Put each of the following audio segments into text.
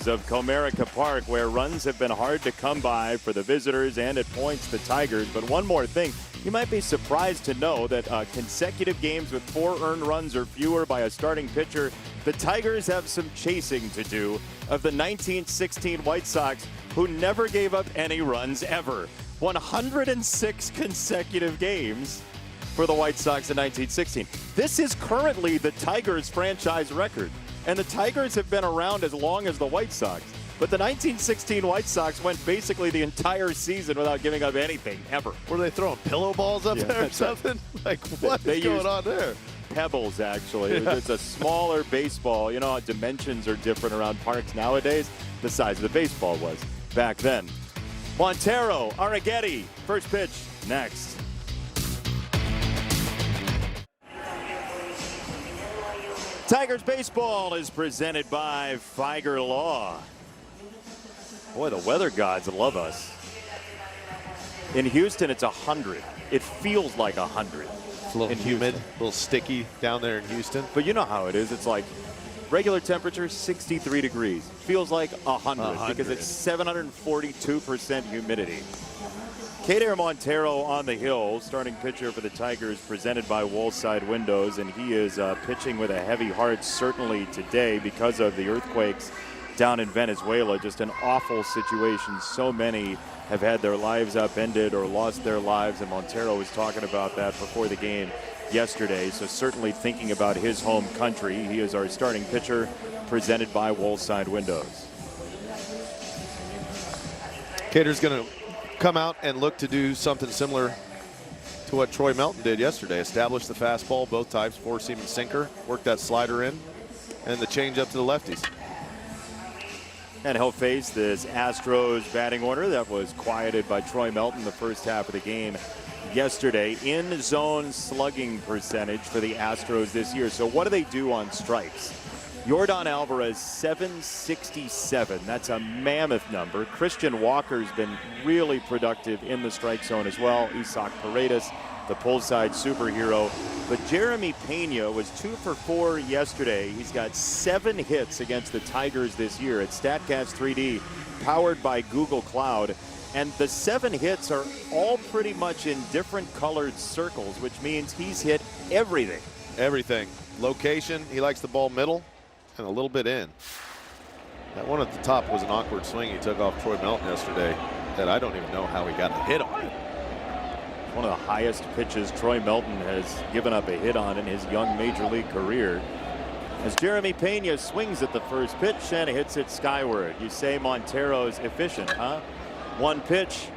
of Comerica Park, where runs have been hard to come by for the visitors and at points the Tigers. But one more thing, you might be surprised to know that consecutive games with 4 earned runs or fewer by a starting pitcher, the Tigers have some chasing to do of the 1916 White Sox, who never gave up any runs ever. 106 consecutive games for the White Sox in 1916. This is currently the Tigers franchise record. And the Tigers have been around as long as the White Sox. But the 1916 White Sox went basically the entire season without giving up anything, ever. Were they throwing pillow balls up there or something? Like, what is going on there? Pebbles, actually. It's a smaller baseball. You know how dimensions are different around parks nowadays? The size of the baseball was back then. Montero, Arrighetti, first pitch, next. Tigers baseball is presented by Figer Law. Boy, the weather gods love us. In Houston, it's 100. It feels like 100. It's a little humid, a little sticky down there in Houston. But you know how it is. It's like regular temperature, 63 degrees. Feels like 100 because it's 742% humidity. Kader Montero on the hill, starting pitcher for the Tigers, presented by Woolside Windows, and he is pitching with a heavy heart certainly today because of the earthquakes down in Venezuela. Just an awful situation. So many have had their lives upended or lost their lives, and Montero was talking about that before the game yesterday. So certainly thinking about his home country. He is our starting pitcher, presented by Woolside Windows. Kader's going to come out and look to do something similar to what Troy Melton did yesterday. Establish the fastball, both types, 4-seam and sinker, work that slider in, and the change up to the lefties. And he'll face this Astros batting order that was quieted by Troy Melton the first half of the game yesterday. In zone slugging percentage for the Astros this year. So what do they do on strikes? Yordan Alvarez, 767. That's a mammoth number. Christian Walker's been really productive in the strike zone as well. Isaac Paredes, the pull side superhero. But Jeremy Pena was 2 for 4 yesterday. He's got 7 hits against the Tigers this year at StatCast 3D, powered by Google Cloud. And the 7 hits are all pretty much in different colored circles, which means he's hit everything. Everything. Location, he likes the ball middle and a little bit in. That one at the top was an awkward swing he took off Troy Melton yesterday that I don't even know how he got a hit on it. One of the highest pitches Troy Melton has given up a hit on in his young major league career. As Jeremy Pena swings at the first pitch and hits it skyward. You say Montero's efficient, huh? 1 pitch,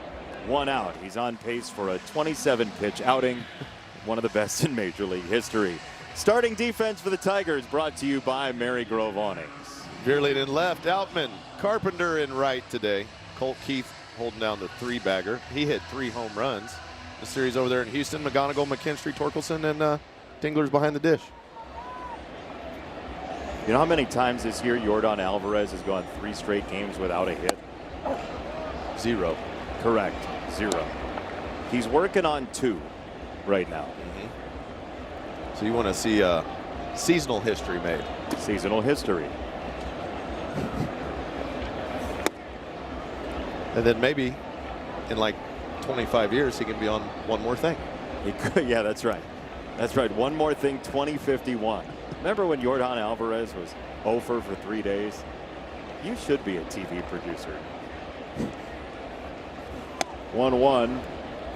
1 out. He's on pace for a 27-pitch outing, one of the best in major league history. Starting defense for the Tigers, brought to you by Marygrove Awnings. Veerlead in left, Outman, Carpenter in right today. Colt Keith holding down the 3-bagger. He hit 3 home runs. The series over there in Houston, McGonigal, McKinstry, Torkelson, and Dingler's behind the dish. You know how many times this year Yordan Alvarez has gone 3 straight games without a hit? 0. Correct, 0. He's working on 2 right now. So you want to see seasonal history made. Seasonal history. And then maybe in like 25 years, he can be on One More Thing. He could, yeah, that's right. That's right. One More Thing, 2051. Remember when Yordan Alvarez was over for 3 days? You should be a TV producer. 1-1.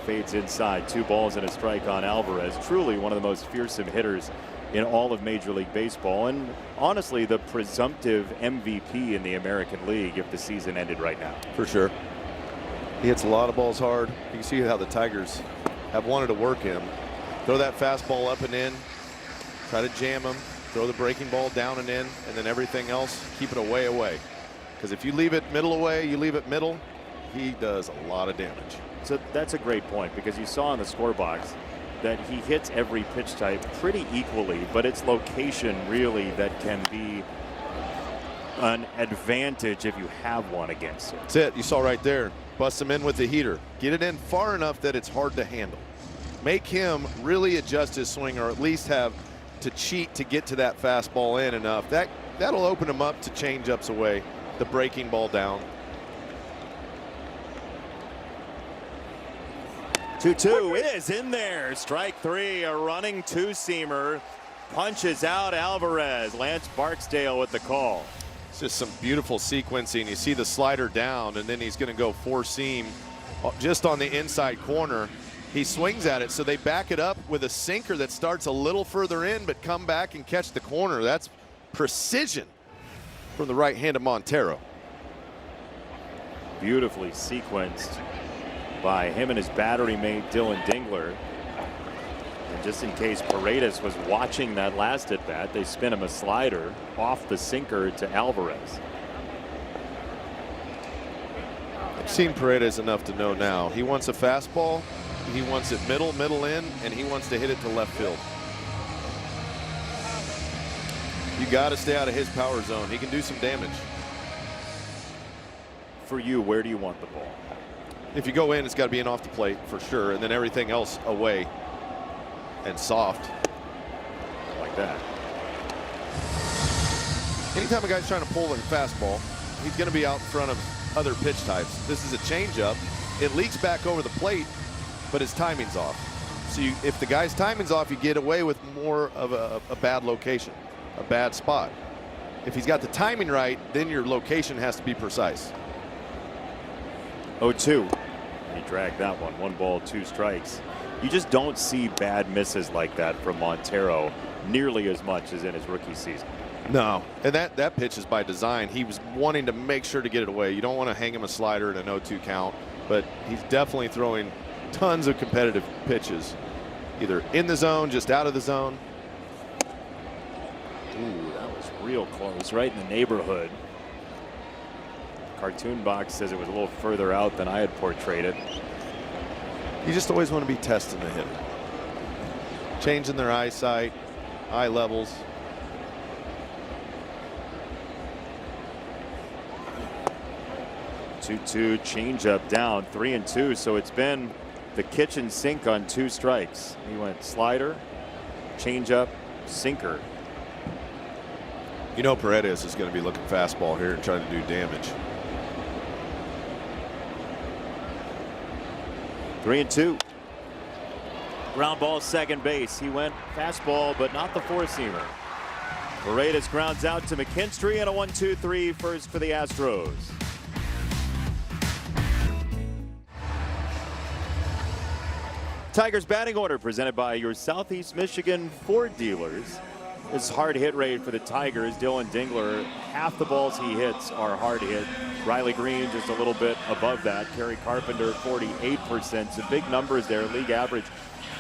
Fades inside. 2 balls and a strike on Alvarez. Truly one of the most fearsome hitters in all of Major League Baseball, and honestly the presumptive MVP in the American League if the season ended right now. For sure. He hits a lot of balls hard. You can see how the Tigers have wanted to work him. Throw that fastball up and in, try to jam him, throw the breaking ball down and in, and then everything else, keep it away. Because if you leave it middle away, you leave it middle, he does a lot of damage. So that's a great point, because you saw in the score box that he hits every pitch type pretty equally, but it's location really that can be an advantage if you have one against it. That's it. You saw right there. Bust him in with the heater. Get it in far enough that it's hard to handle. Make him really adjust his swing, or at least have to cheat to get to that fastball in enough. That'll open him up to change-ups away the breaking ball down. 2-2 is in there. Strike three, a running two-seamer. Punches out Alvarez. Lance Barksdale with the call. It's just some beautiful sequencing. You see the slider down, and then he's going to go four-seam just on the inside corner. He swings at it, so they back it up with a sinker that starts a little further in, but come back and catch the corner. That's precision from the right hand of Montero. Beautifully sequenced by him and his battery mate Dylan Dingler. And just in case Paredes was watching that last at bat, they spin him a slider off the sinker to Alvarez. I've seen Paredes enough to know now. He wants a fastball, he wants it middle in, and he wants to hit it to left field. You got to stay out of his power zone. He can do some damage. For you, where do you want the ball? If you go in, it's got to be in off the plate for sure, and then everything else away and soft. Like that. Anytime a guy's trying to pull a fastball, he's going to be out in front of other pitch types. This is a changeup. It leaks back over the plate, but his timing's off. So if the guy's timing's off, you get away with more of a bad location, a bad spot. If he's got the timing right, then your location has to be precise. 0-2. He dragged that one. 1 ball, 2 strikes. You just don't see bad misses like that from Montero nearly as much as in his rookie season. No, and that pitch is by design. He was wanting to make sure to get it away. You don't want to hang him a slider at an 0-2 count, but he's definitely throwing tons of competitive pitches, either in the zone, just out of the zone. Ooh, that was real close, right in the neighborhood. Cartoon box says it was a little further out than I had portrayed it. You just always want to be testing the hitter, changing their eyesight, eye levels. Two changeup down, 3-2. So it's been the kitchen sink on 2 strikes. He went slider, changeup, sinker. You know Paredes is going to be looking fastball here and trying to do damage. 3-2. Ground ball, second base. He went fastball, but not the four-seamer. Paredes grounds out to McKinstry, and a 1-2-3 first for the Astros. Tigers batting order presented by your Southeast Michigan Ford dealers. This hard hit rate for the Tigers. Dylan Dingler, half the balls he hits are hard hit. Riley Green just a little bit above that. Kerry Carpenter 48%. Some big numbers there. League average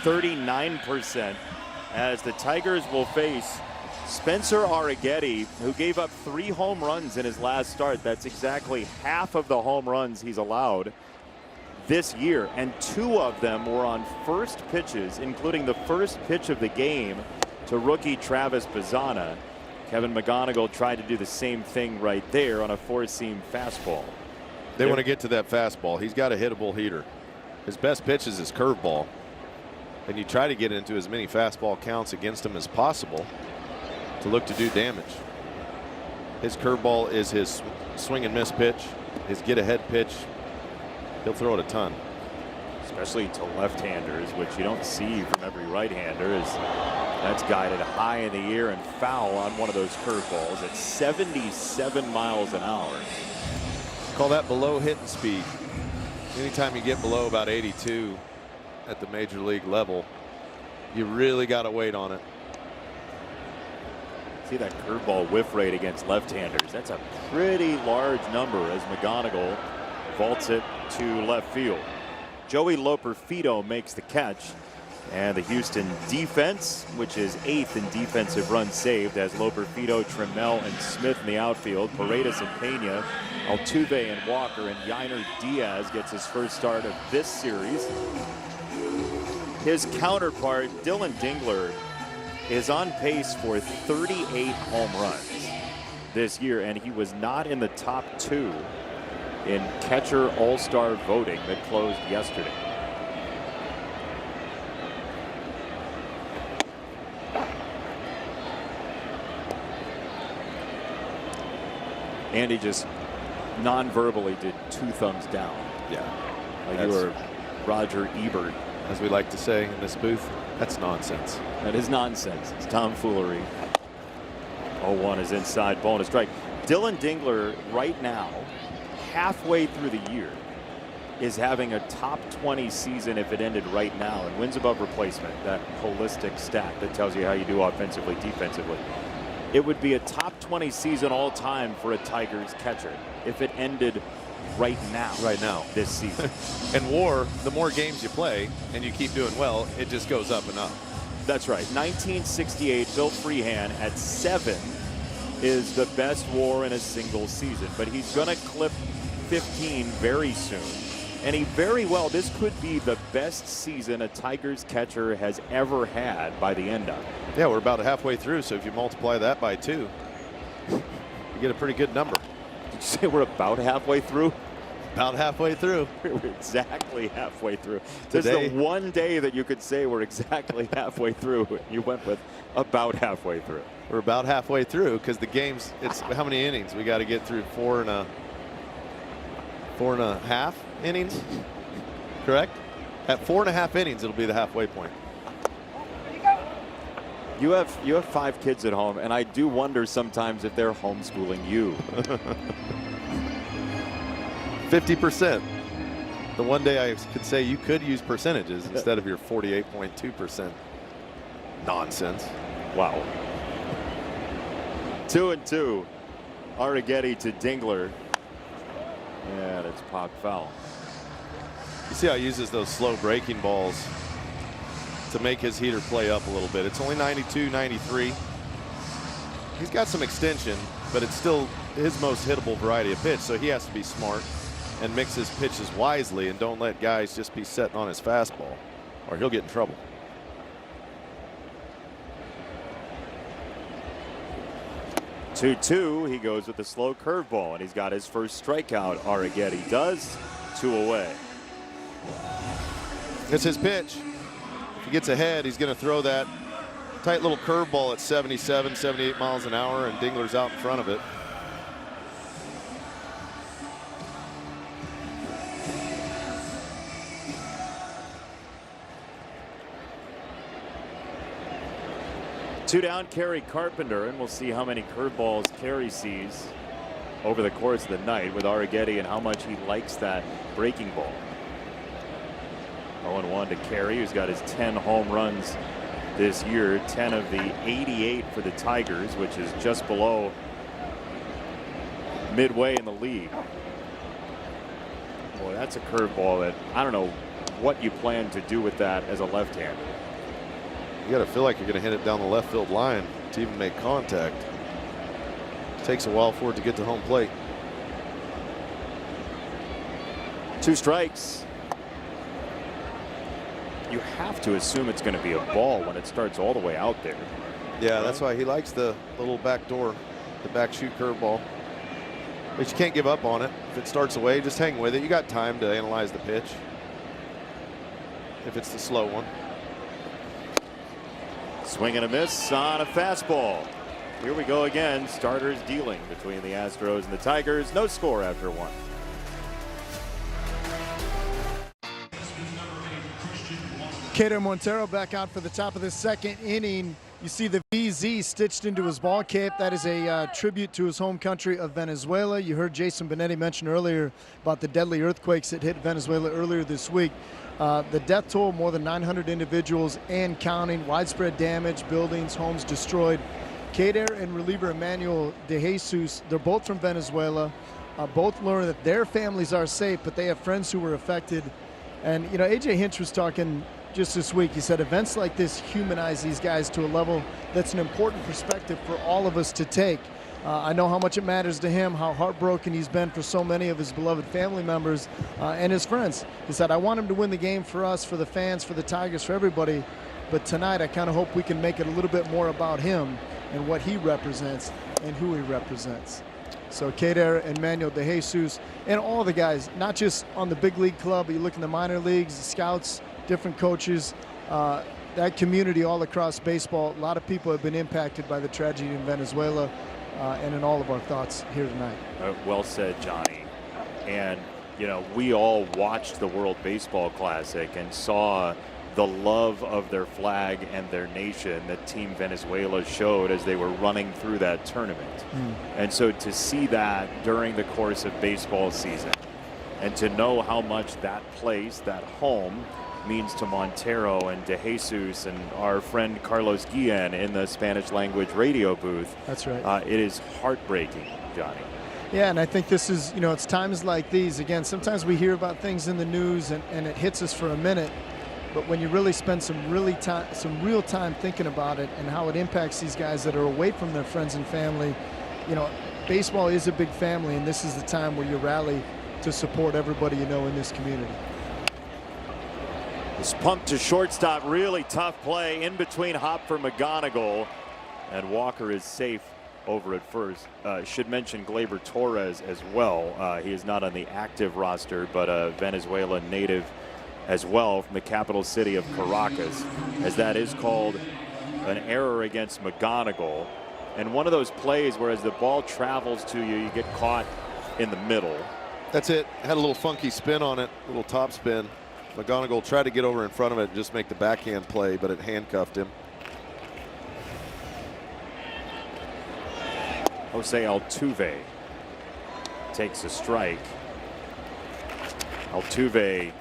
39%. As the Tigers will face Spencer Arrighetti, who gave up 3 home runs in his last start. That's exactly half of the home runs he's allowed this year, and 2 of them were on first pitches, including the first pitch of the game to rookie Travis Bazzana. Kevin McGonigal tried to do the same thing right there on a four-seam fastball. They want to get to that fastball. He's got a hittable heater. His best pitch is his curveball, and you try to get into as many fastball counts against him as possible to look to do damage. His curveball is his swing and miss pitch, his get-ahead pitch. He'll throw it a ton. Especially to left-handers, which you don't see from every right-hander. That's guided high in the air and foul on one of those curveballs at 77 miles an hour. Call that below hitting speed. Anytime you get below about 82 at the major league level, you really got to wait on it. See that curveball whiff rate against left-handers. That's a pretty large number as McGonigal vaults it to left field. Joey Loperfido makes the catch, and the Houston defense, which is 8th in defensive runs saved, as Loperfido, Trammell, and Smith in the outfield. Paredes and Pena, Altuve and Walker, and Yainer Diaz gets his first start of this series. His counterpart, Dylan Dingler, is on pace for 38 home runs this year, and he was not in the top 2 in catcher all-star voting that closed yesterday. Andy just non-verbally did 2 thumbs down. Yeah. Like you were Roger Ebert. As we like to say in this booth, that's nonsense. That is nonsense. It's tomfoolery. 0-1 is inside, ball and a strike. Dylan Dingler right now, halfway through the year, is having a top 20 season if it ended right now, and wins above replacement, that holistic stat that tells you how you do offensively, defensively. It would be a top 20 season all time for a Tigers catcher if it ended right now. Right now. This season. And WAR, the more games you play and you keep doing well, it just goes up and up. That's right. 1968, Bill Freehan at 7 is the best WAR in a single season, but he's going to clip 15 very soon. And he very well, this could be the best season a Tigers catcher has ever had by the end of it. Yeah, we're about halfway through, so if you multiply that by 2, you get a pretty good number. Did you say we're about halfway through? About halfway through. We're exactly halfway through. Today, There's the one day that you could say we're exactly halfway through. You went with about halfway through. We're about halfway through because the game's, it's how many innings? We got to get through 4 and a half innings, correct? At 4.5 innings, it'll be the halfway point. You have 5 kids at home, and I do wonder sometimes if they're homeschooling you. 50%. The one day I could say you could use percentages instead of your 48.2% nonsense. Wow. 2-2. Arrighetti to Dingler. And it's popped foul. You see how he uses those slow breaking balls to make his heater play up a little bit. It's only 92, 93. He's got some extension, but it's still his most hittable variety of pitch, so he has to be smart and mix his pitches wisely and don't let guys just be sitting on his fastball or he'll get in trouble. Two. He goes with the slow curveball, and he's got his first strikeout. Arrighetti does. 2 away. It's his pitch. If he gets ahead, he's going to throw that tight little curveball at 77, 78 miles an hour, and Dingler's out in front of it. Two down, Kerry Carpenter, and we'll see how many curveballs Kerry sees over the course of the night with Arrighetti and how much he likes that breaking ball. 0-1 to Kerry, who's got his 10 home runs this year, 10 of the 88 for the Tigers, which is just below midway in the league. Boy, that's a curveball that I don't know what you plan to do with that as a left-hander. You got to feel like you're going to hit it down the left field line to even make contact. Takes a while for it to get to home plate. 2 strikes. You have to assume it's going to be a ball when it starts all the way out there. Yeah, that's why he likes the little back door, the back shoot curveball. But you can't give up on it. If it starts away, just hang with it. You got time to analyze the pitch. If it's the slow one. Swing and a miss on a fastball. Here we go again. Starters dealing between the Astros and the Tigers. No score after 1. Kader Montero back out for the top of the 2nd inning. You see the VZ stitched into his ball cape. That is a tribute to his home country of Venezuela. You heard Jason Benetti mention earlier about the deadly earthquakes that hit Venezuela earlier this week. The death toll, more than 900 individuals and counting, widespread damage, buildings, homes destroyed. Kader and reliever Emmanuel De Jesus, they're both from Venezuela. Both learned that their families are safe, but they have friends who were affected. And, you know, A.J. Hinch was talking just this week. He said events like this humanize these guys to a level that's an important perspective for all of us to take. I know how much it matters to him, how heartbroken he's been for so many of his beloved family members and his friends. He said, I want him to win the game for us, for the fans, for the Tigers, for everybody. But tonight, I kind of hope we can make it a little bit more about him and what he represents and who he represents. So Kader and Manuel De Jesus and all the guys, not just on the big league club, but you look in the minor leagues, the scouts, different coaches, that community all across baseball. A lot of people have been impacted by the tragedy in Venezuela. And in all of our thoughts here tonight. Well said, Johnny. And, you know, we all watched the World Baseball Classic and saw the love of their flag and their nation that Team Venezuela showed as they were running through that tournament. And so to see that during the course of baseball season and to know how much that place, that home, means to Montero and De Jesus and our friend Carlos Guillen in the Spanish language radio booth. That's right. It is heartbreaking, Johnny. Yeah, and I think this is, you know, it's times like these. Again, sometimes we hear about things in the news and it hits us for a minute. But when you really spend some real time thinking about it and how it impacts these guys that are away from their friends and family, you know, baseball is a big family, and this is the time where you rally to support everybody you know in this community. This pump to shortstop, really tough play in between hop for McGonigal, and Walker is safe over at first. Should mention Gleyber Torres as well. He is not on the active roster, but a Venezuela native as well from the capital city of Caracas, as that is called an error against McGonigal. And one of those plays where as the ball travels to you, you get caught in the middle. That's it. Had a little funky spin on it, a little top spin. McGonigal tried to get over in front of it and just make the backhand play, but it handcuffed him. Jose Altuve takes a strike. Altuve,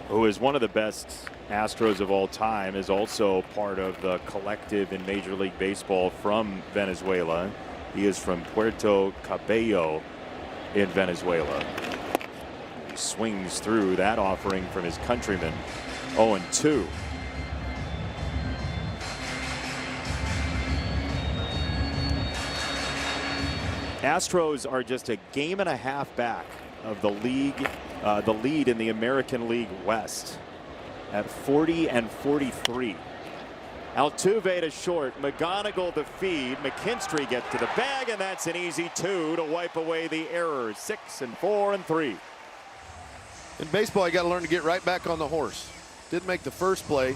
who is one of the best Astros of all time, is also part of the collective in Major League Baseball from Venezuela. He is from Puerto Cabello in Venezuela. He swings through that offering from his countrymen. 0-2. Astros are just a game and a half back of the league, the lead in the American League West at 40-43. Altuve to short, McGonigal the feed, McKinstry gets to the bag, and that's an easy 2 to wipe away the errors. 6-4 and 3. In baseball, you got to learn to get right back on the horse. Didn't make the first play,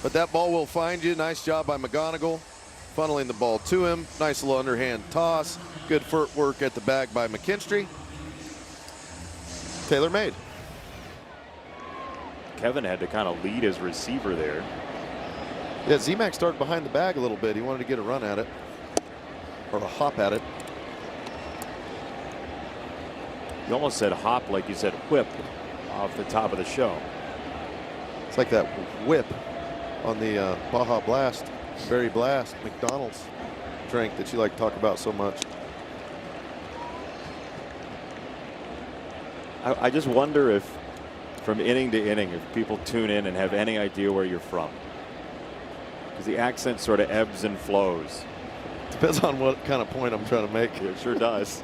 but that ball will find you. Nice job by McGonigal, funneling the ball to him. Nice little underhand toss. Good footwork at the bag by McKinstry. Taylor made. Kevin had to kind of lead his receiver there. Yeah, Z-Mac started behind the bag a little bit. He wanted to get a run at it, or a hop at it. You almost said hop like you said whip off the top of the show. It's like that whip on the Baja Blast, Berry Blast, McDonald's drink that you like to talk about so much. I just wonder if from inning to inning, if people tune in and have any idea where you're from. Because the accent sort of ebbs and flows. Depends on what kind of point I'm trying to make. It sure does.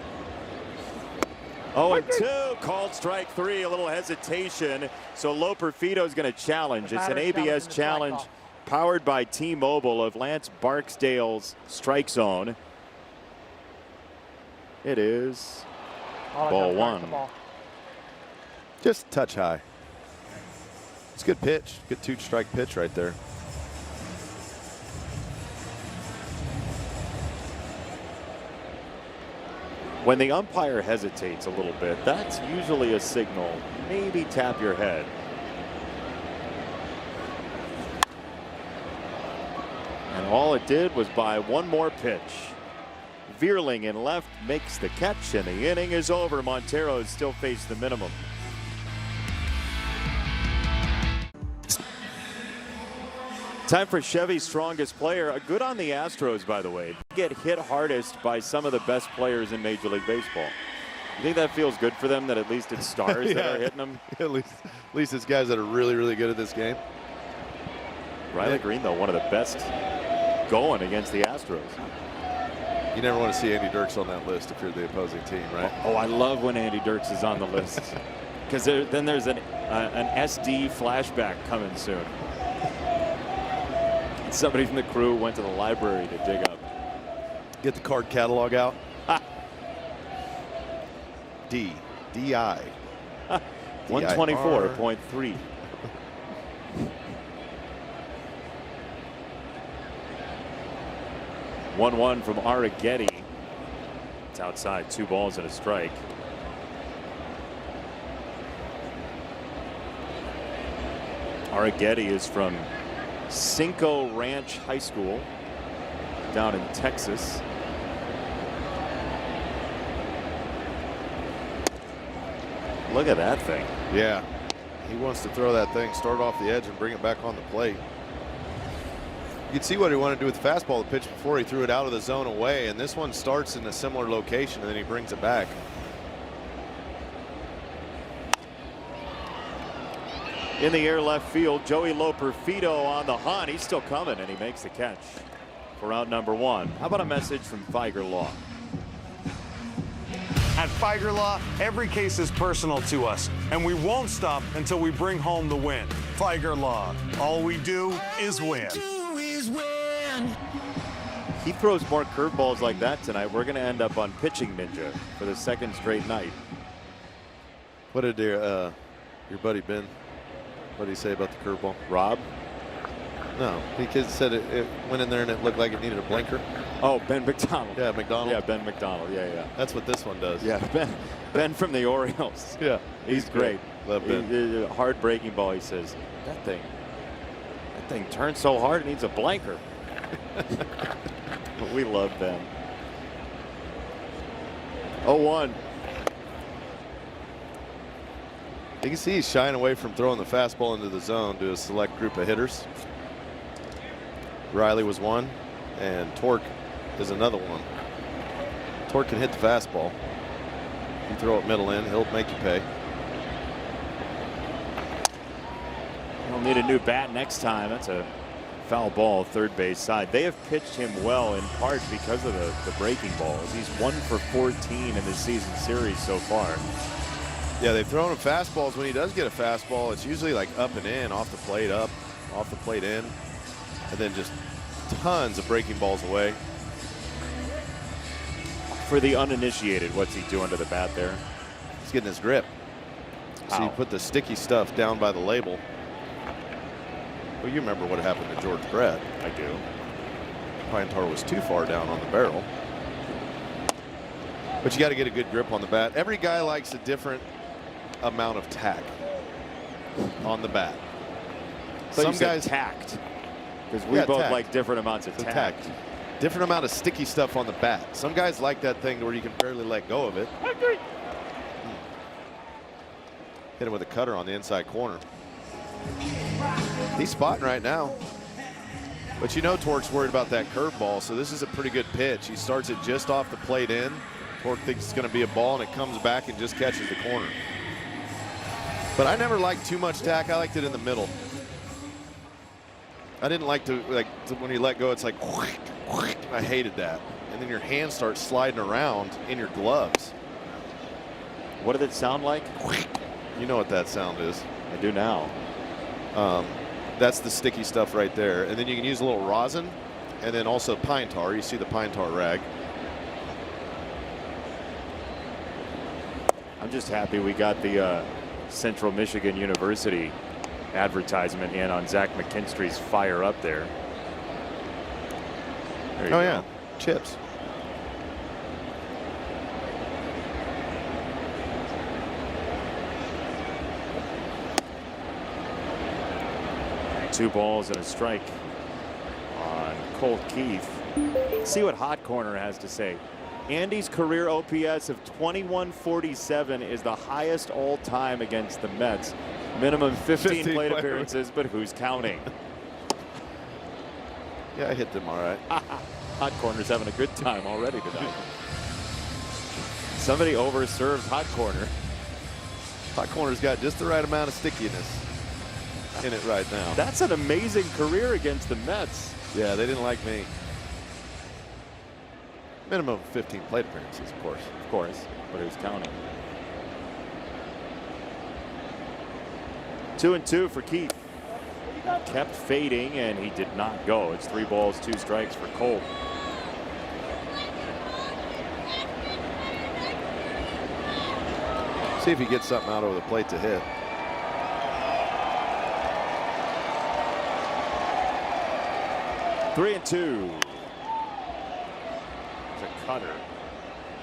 0-2, called strike 3, a little hesitation. So Loperfido is going to challenge. It's an ABS challenge powered by T-Mobile of Lance Barksdale's strike zone. It is ball 1. Just touch high. It's a good pitch. Good 2-strike pitch right there. When the umpire hesitates a little bit, that's usually a signal. Maybe tap your head. And all it did was buy one more pitch. Veerling in left makes the catch, and the inning is over. Montero still faced the minimum. Time for Chevy's strongest player. Good on the Astros, by the way. They get hit hardest by some of the best players in Major League Baseball. You think that feels good for them, that at least it's stars that are hitting them? At least it's guys that are really, really good at this game. Riley Green, though, one of the best going against the Astros. You never want to see Andy Dirks on that list if you're the opposing team, right? Oh, I love when Andy Dirks is on the list. Because then there's an SD flashback coming soon. Somebody from the crew went to the library to dig up. Get the card catalog out. DI. 124.3. One from Arrighetti. It's outside, 2 balls and a strike. Arrighetti is from Cinco Ranch High School down in Texas. Look at that thing. Yeah, he wants to throw that thing, start off the edge and bring it back on the plate. You can see what he wanted to do with the fastball. The pitch before, he threw it out of the zone away, and this one starts in a similar location and then he brings it back. In the air left field, Joey Loperfido on the hunt. He's still coming, and he makes the catch for out number 1. How about a message from Figer Law? At Figer Law, every case is personal to us, and we won't stop until we bring home the win. Figer Law, all we do is win. He throws more curveballs like that tonight. We're going to end up on Pitching Ninja for the 2nd straight night. What did your buddy Ben, what did he say about the curveball? Rob? No, he said it went in there and it looked like it needed a blinker. Oh, Ben McDonald. Yeah, McDonald. Yeah, Ben McDonald. Yeah. That's what this one does. Yeah, Ben from the Orioles. Yeah, he's great. Love Ben. Hard breaking ball. He says that thing turns so hard it needs a blanker. But we love Ben. 0-1. You can see he's shying away from throwing the fastball into the zone to a select group of hitters. Riley was one, and Torque is another one. Torque can hit the fastball. You throw it middle in, he'll make you pay. He'll need a new bat next time. That's a foul ball, third base side. They have pitched him well in part because of the breaking balls. He's 1 for 14 in this season series so far. Yeah, they've thrown him fastballs. When he does get a fastball, it's usually like up and in, off the plate up, off the plate in, and then just tons of breaking balls away. For the uninitiated, what's he doing to the bat there? He's getting his grip. So you put the sticky stuff down by the label. Well, you remember what happened to George Brett. I do. Pine tar was too far down on the barrel. But you got to get a good grip on the bat. Every guy likes a different amount of tack on the bat. Some guys tact, because we both like different amounts of tact. Different amount of sticky stuff on the bat. Some guys like that thing where you can barely let go of it. Hit him with a cutter on the inside corner. He's spotting right now. But you know Torque's worried about that curveball, so this is a pretty good pitch. He starts it just off the plate in. Torque thinks it's going to be a ball, and it comes back and just catches the corner. But I never liked too much tack. I liked it in the middle. I didn't like to, when you let go, it's like, I hated that. And then your hands start sliding around in your gloves. What did it sound like? You know what that sound is. I do now. That's the sticky stuff right there. And then you can use a little rosin and then also pine tar. You see the pine tar rag. I'm just happy we got the Central Michigan University advertisement in on Zach McKinstry's Fire Up there. There you go. Yeah, chips. Two balls and a strike on Colt Keith. Let's see what Hot Corner has to say. Andy's career OPS of 2147 is the highest all time against the Mets. Minimum 15 plate appearances, but who's counting? Yeah, I hit them all right. Hot Corner's having a good time already tonight. Somebody overserved Hot Corner. Hot Corner's got just the right amount of stickiness in it right now. That's an amazing career against the Mets. Yeah, they didn't like me. Minimum 15 plate appearances, of course. Of course, but who's counting? 2-2 for Keith. Kept fading, and he did not go. It's 3 balls, 2 strikes for Colt. See if he gets something out over the plate to hit. Three and two. It's a cutter.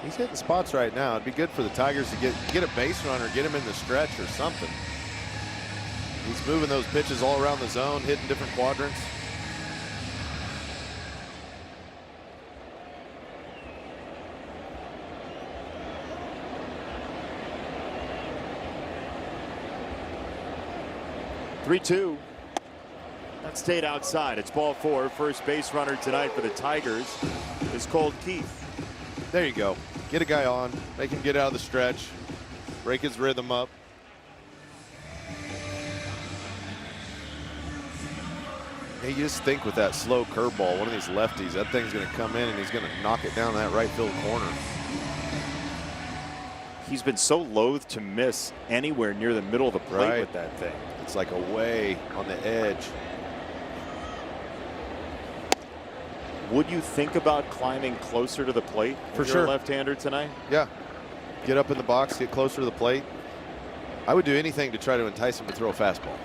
He's hitting spots right now. It'd be good for the Tigers to get a base runner, get him in the stretch or something. He's moving those pitches all around the zone, hitting different quadrants. Three-two. That stayed outside. It's ball four. First base runner tonight for the Tigers is Colt Keith. There you go. Get a guy on, make him get out of the stretch, break his rhythm up. Hey, you just think with that slow curveball, one of these lefties, that thing's going to come in and he's going to knock it down that right field corner. He's been so loath to miss anywhere near the middle of the plate Right. with that thing. It's like away on the edge. Would you think about climbing closer to the plate For if you're sure. a left-hander tonight? Yeah. Get up in the box, get closer to the plate. I would do anything to try to entice him to throw a fastball.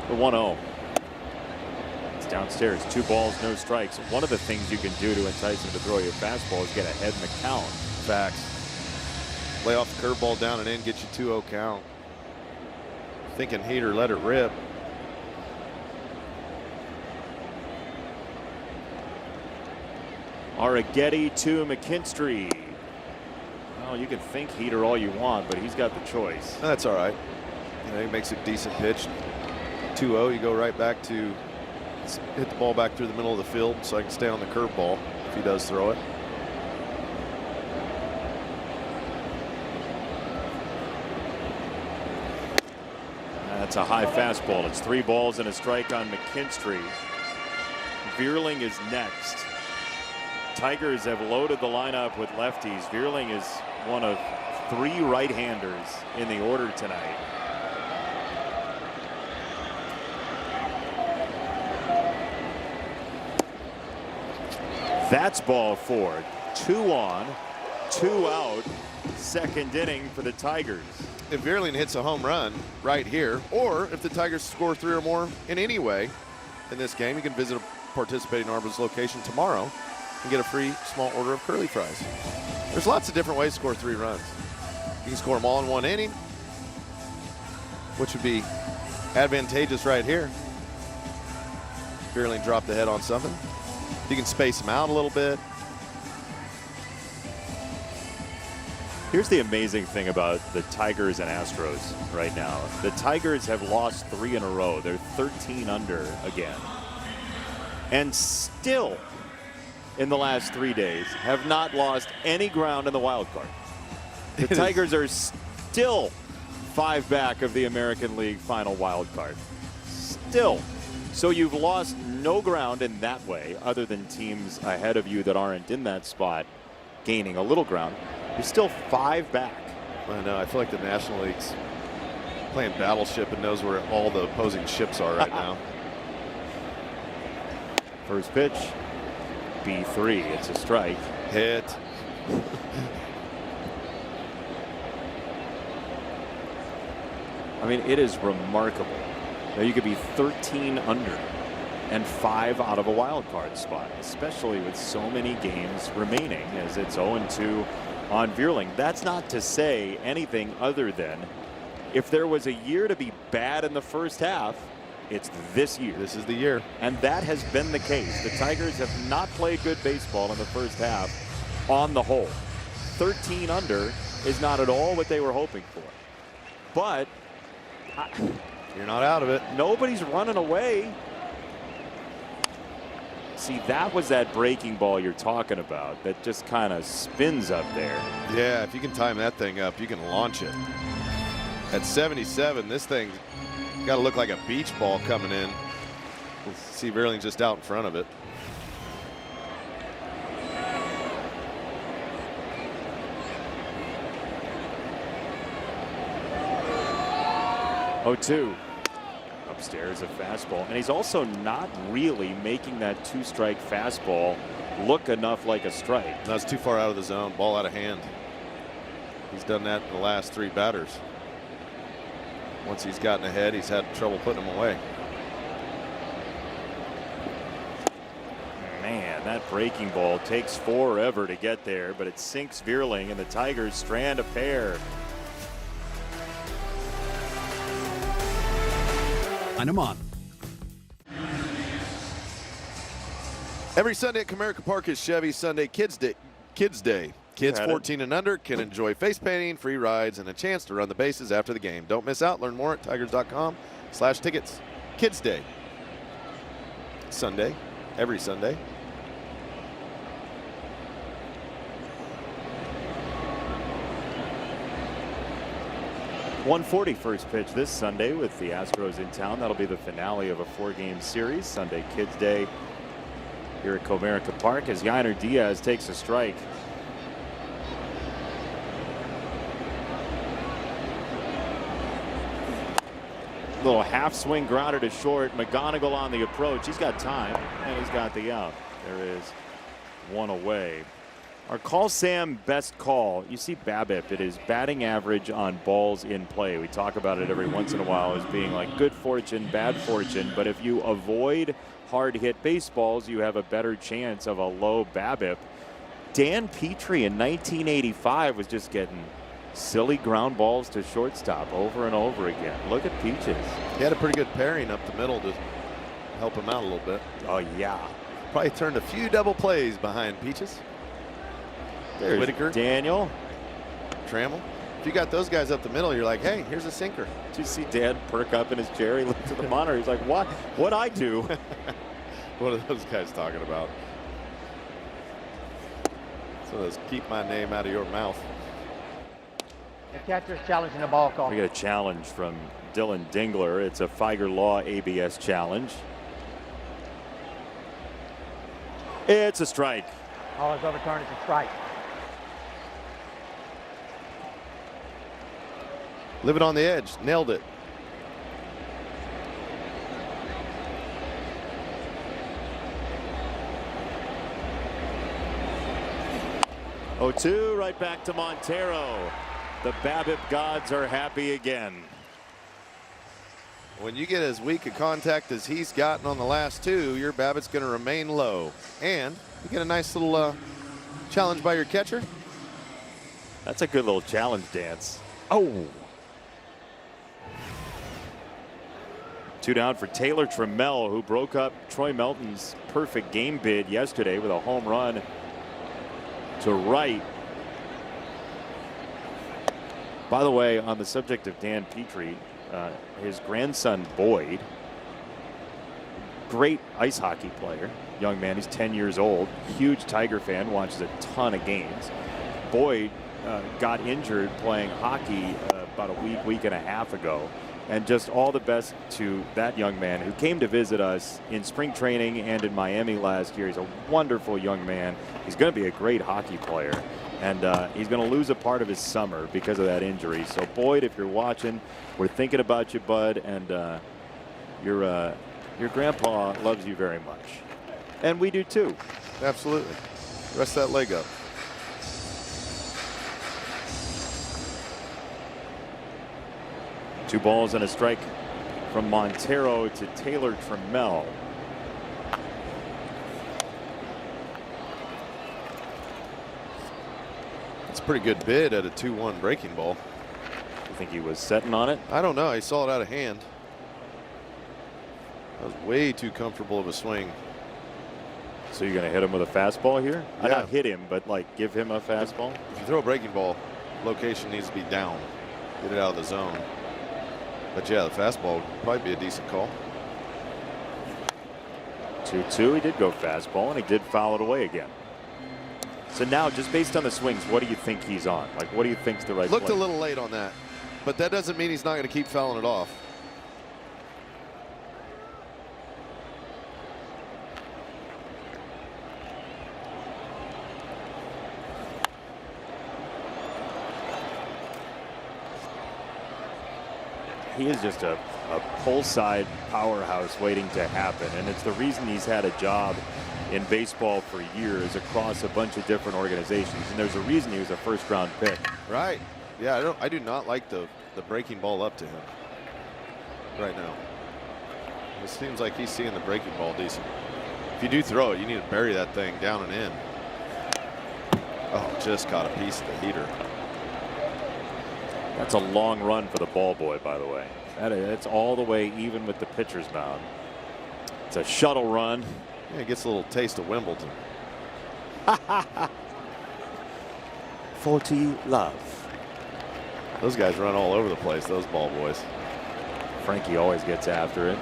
The 1-0. It's downstairs. 2 balls, no strikes. One of the things you can do to entice him to throw your fastball is get ahead in the count. Facts. Lay off the curveball down and in, get you 2-0 count. Thinking heater, let it rip. Arrighetti to McKinstry. Well, you can think heater all you want, but he's got the choice. That's all right. You know, he makes a decent pitch. 2-0, you go right back to hit the ball back through the middle of the field so I can stay on the curveball if he does throw it. That's a high fastball. It's 3 balls and a strike on McKinstry. Vierling is next. Tigers have loaded the lineup with lefties. Vierling is one of 3 right-handers in the order tonight. That's ball 4. 2 on, 2 out. Second inning for the Tigers. If Vierling hits a home run right here, or if the Tigers score 3 or more in any way in this game, you can visit a participating Arbors location tomorrow and get a free small order of curly fries. There's lots of different ways to score 3 runs. You can score them all in one inning, which would be advantageous right here. Vierling dropped the head on something. You can space them out a little bit. Here's the amazing thing about the Tigers and Astros right now. The Tigers have lost 3 in a row. They're 13 under again. And still, in the last 3 days, have not lost any ground in the wild card. The Tigers are still 5 back of the American League final wild card. Still. So you've lost no ground in that way, other than teams ahead of you that aren't in that spot gaining a little ground. You're still 5 back. I know. I feel like the National League's playing Battleship and knows where all the opposing ships are right now. First pitch, B3. It's a strike. Hit. I mean, it is remarkable. Now you could be 13 under and 5 out of a wild card spot, especially with so many games remaining, as it's 0-2 on Vierling. That's not to say anything other than if there was a year to be bad in the first half, it's this year. This is the year. And that has been the case. The Tigers have not played good baseball in the first half on the whole. 13 under is not at all what they were hoping for. But You're not out of it. nobody's running away. See, that was that breaking ball you're talking about that just kind of spins up there. Yeah, if you can time that thing up, you can launch it. At 77, this thing got to look like a beach ball coming in. See Vierling just out in front of it. Oh, 2. Upstairs a fastball, and he's also not really making that 2-strike fastball look enough like a strike. That's too far out of the zone. Ball out of hand. He's done that in the last 3 batters. Once he's gotten ahead, he's had trouble putting them away. Man, that breaking ball takes forever to get there, but it sinks Vierling, and the Tigers strand a pair. I'm on. Every Sunday at Comerica Park is Chevy Sunday Kids Day. Kids 14 and under can enjoy face painting, free rides, and a chance to run the bases after the game. Don't miss out. Learn more at tigers.com/tickets. Kids Day. Sunday. Every Sunday. .140 first pitch this Sunday with the Astros in town. That'll be the finale of a 4-game series. Sunday Kids Day here at Comerica Park as Yainer Diaz takes a strike. Little half swing grounder to short. McGonigal on the approach. He's got time and he's got the out. There is one away. Our call Sam best call. You see BABIP. It is batting average on balls in play. We talk about it every once in a while as being like good fortune, bad fortune. But if you avoid hard hit baseballs, you have a better chance of a low BABIP. Dan Petrie in 1985 was just getting silly ground balls to shortstop over and over again. Look at Peaches. He had a pretty good pairing up the middle to help him out a little bit. Oh, yeah. Probably turned a few double plays behind Peaches. There's Whitaker. Daniel. Trammell. If you got those guys up the middle, you're like, hey, here's a sinker. Did you see Dad perk up in his chair? He looked at the monitor. He's like, what? What'd I do? What are those guys talking about? So those keep my name out of your mouth. The catcher's challenging the ball call. We get a challenge from Dylan Dingler. It's a Figer Law ABS challenge. It's a strike. Ball is overturned. It's a strike. Living on the edge. Nailed it. Oh, 2 right back to Montero. The BABIP gods are happy again. When you get as weak a contact as he's gotten on the last 2, your BABIP's going to remain low. And you get a nice little challenge by your catcher. That's a good little challenge dance. Oh. 2 down for Taylor Trammell, who broke up Troy Melton's perfect game bid yesterday with a home run to right. By the way, on the subject of Dan Petrie, his grandson Boyd, great ice hockey player, young man, he's 10 years old, huge Tiger fan, watches a ton of games. Boyd got injured playing hockey about a week and a half ago. And just all the best to that young man who came to visit us in spring training and in Miami last year. He's a wonderful young man. He's going to be a great hockey player. And he's going to lose a part of his summer because of that injury. So, Boyd, if you're watching, we're thinking about you, bud. And your grandpa loves you very much. And we do, too. Absolutely. Rest that leg up. Two balls and a strike from Montero to Taylor Trammell. It's a pretty good bid at a 2-1 breaking ball. You think he was setting on it? I don't know. He saw it out of hand. That was way too comfortable of a swing. So you're going to hit him with a fastball here? Yeah. Not hit him, but like give him a fastball? If you throw a breaking ball, location needs to be down. Get it out of the zone. But yeah, the fastball would probably be a decent call. 2-2. He did go fastball, and he did foul it away again. So now, just based on the swings, what do you think he's on? Like, what do you think's the right Looked play? a little late on that, but that doesn't mean he's not going to keep fouling it off. He is just a pull side powerhouse waiting to happen, and it's the reason he's had a job in baseball for years across a bunch of different organizations, and there's a reason he was a first-round pick. Right. Yeah, I do not like the breaking ball up to him right now. It seems like he's seeing the breaking ball decent. If you do throw it, you need to bury that thing down and in. Oh, just caught a piece of the heater. That's a long run for the ball boy, by the way. It's all the way even with the pitcher's mound. It's a shuttle run. Yeah, he gets a little taste of Wimbledon. 40 love. Those guys run all over the place, those ball boys. Frankie always gets after it.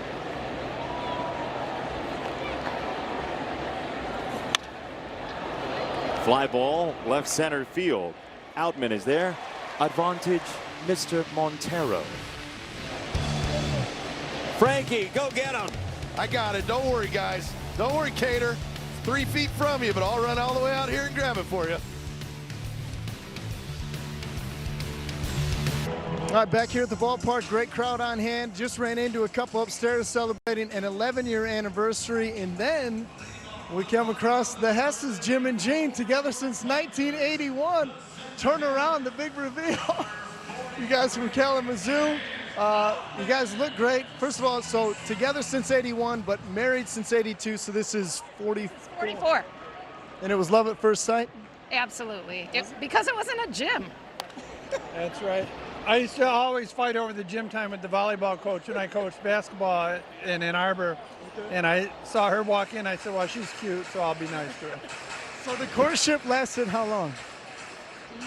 Fly ball, left center field. Outman is there. Advantage, Mr. Montero. Frankie, go get him. I got it. Don't worry, guys. Don't worry, Cater. 3 feet from you, but I'll run all the way out here and grab it for you. All right, back here at the ballpark, great crowd on hand. Just ran into a couple upstairs celebrating an 11-year anniversary, and then we come across the Hesses, Jim and Gene, together since 1981. Turn around, the big reveal. You guys from Kalamazoo, you guys look great. First of all, so together since 81, but married since 82, so this is 44. And it was love at first sight? Absolutely. Because it was in a gym. That's right. I used to always fight over the gym time with the volleyball coach, and I coached basketball in Ann Arbor. And I saw her walk in. I said, well, she's cute, so I'll be nice to her. So the courtship lasted how long?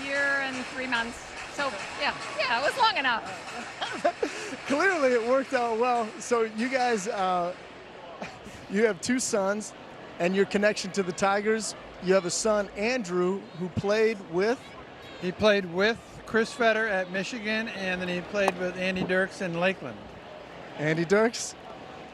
Year and 3 months. So, yeah, it was long enough. Clearly it worked out well. So you guys, you have 2 sons, and your connection to the Tigers, you have a son, Andrew, who played with? He played with Chris Fetter at Michigan, and then he played with Andy Dirks in Lakeland. Andy Dirks?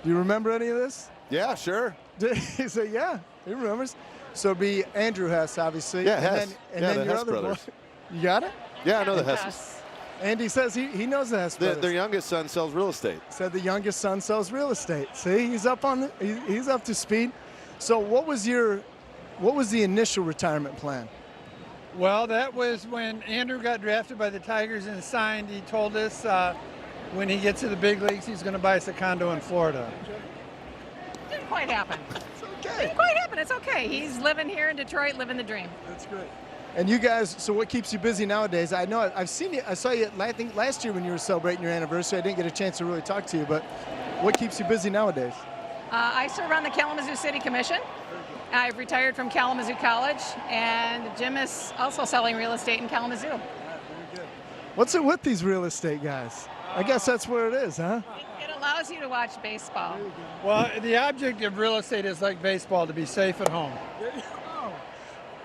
Do you remember any of this? Yeah, sure. He said, yeah, he remembers. So it'd be Andrew Hess, obviously. Yeah, and Hess. Then The your Hess other brothers. boy. You got it? Yeah, I know the Hesses. Yes. Andy says he knows the Hess brothers. Their youngest son sells real estate. Said the youngest son sells real estate. See, he's up on he's up to speed. So what was the initial retirement plan? Well, that was when Andrew got drafted by the Tigers and signed. He told us when he gets to the big leagues, he's going to buy us a condo in Florida. Didn't quite happen. It's okay. Didn't quite happen. It's okay. He's living here in Detroit, living the dream. That's great. And you guys, so what keeps you busy nowadays? I know I've seen you. I saw you, I think, last year when you were celebrating your anniversary. I didn't get a chance to really talk to you, but what keeps you busy nowadays? I serve on the Kalamazoo City Commission. I've retired from Kalamazoo College, and Jim is also selling real estate in Kalamazoo. What's it with these real estate guys? I guess that's where it is, huh? It allows you to watch baseball. Well, the object of real estate is like baseball, to be safe at home.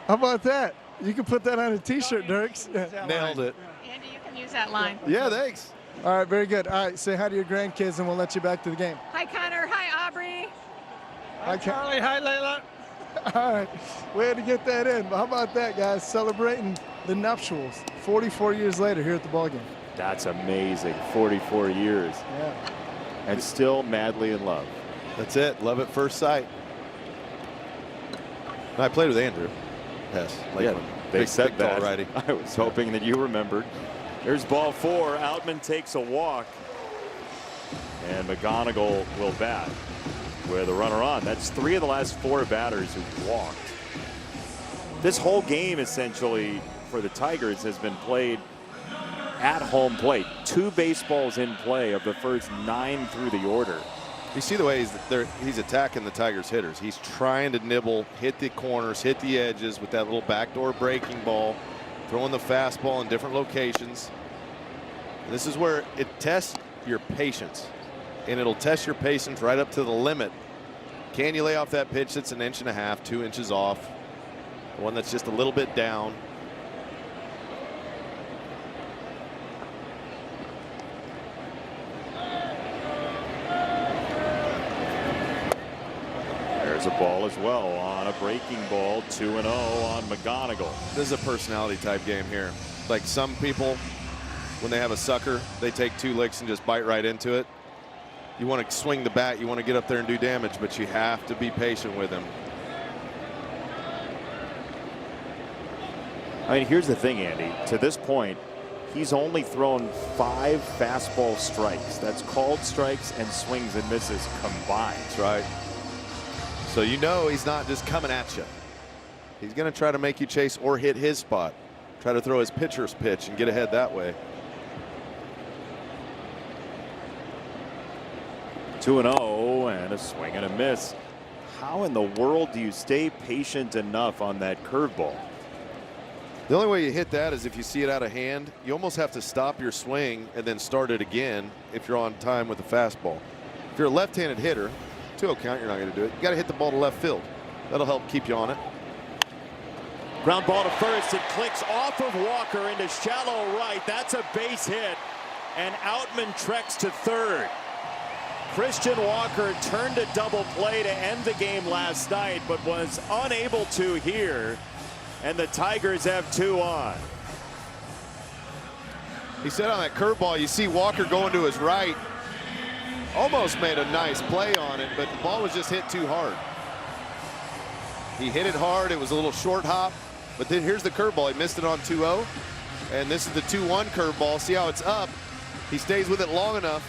How about that? You can put that on a T-shirt, Dirks. Nailed it. Andy, you can use that line. Yeah, thanks. All right, very good. All right, say hi to your grandkids, and we'll let you back to the game. Hi, Connor. Hi, Aubrey. Hi, Charlie. Hi, Layla. All right, way to get that in. But how about that, guys? Celebrating the nuptials 44 years later here at the ballgame. That's amazing. 44 years. Yeah. And still madly in love. That's it. Love at first sight. I played with Andrew. Yes. Yeah, they said big, that. tall righty. I was hoping that you remembered. There's ball 4. Outman takes a walk. And McGonigal will bat with a runner on. That's 3 of the last 4 batters who've walked. This whole game, essentially, for the Tigers has been played at home plate. 2 baseballs in play of the first 9 through the order. You see the way he's attacking the Tigers hitters. He's trying to nibble, hit the corners, hit the edges with that little backdoor breaking ball, throwing the fastball in different locations. This is where it tests your patience, and it'll test your patience right up to the limit. Can you lay off that pitch that's 1.5 inches, 2 inches off, the one that's just a little bit down? There's a ball as well on a breaking ball. 2-0 on McGonigal. This is a personality type game here. Like some people, when they have a sucker, they take 2 licks and just bite right into it. You want to swing the bat, you want to get up there and do damage, but you have to be patient with him. I mean, here's the thing, Andy. To this point, he's only thrown 5 fastball strikes. That's called strikes and swings and misses combined. That's right. So you know he's not just coming at you. He's going to try to make you chase or hit his spot. Try to throw his pitcher's pitch and get ahead that way. 2-0 and a swing and a miss. How in the world do you stay patient enough on that curveball? The only way you hit that is if you see it out of hand. You almost have to stop your swing and then start it again if you're on time with the fastball. If you're a left-handed hitter, 2-0 count, you're not going to do it. You got to hit the ball to left field. That'll help keep you on it. Ground ball to first. It clicks off of Walker into shallow right. That's a base hit. And Outman treks to third. Christian Walker turned a double play to end the game last night, but was unable to here. And the Tigers have 2 on. He said on that curveball, you see Walker going to his right. Almost made a nice play on it, but the ball was just hit too hard. He hit it hard. It was a little short hop. But then here's the curveball. He missed it on 2-0. And this is the 2-1 curveball. See how it's up? He stays with it long enough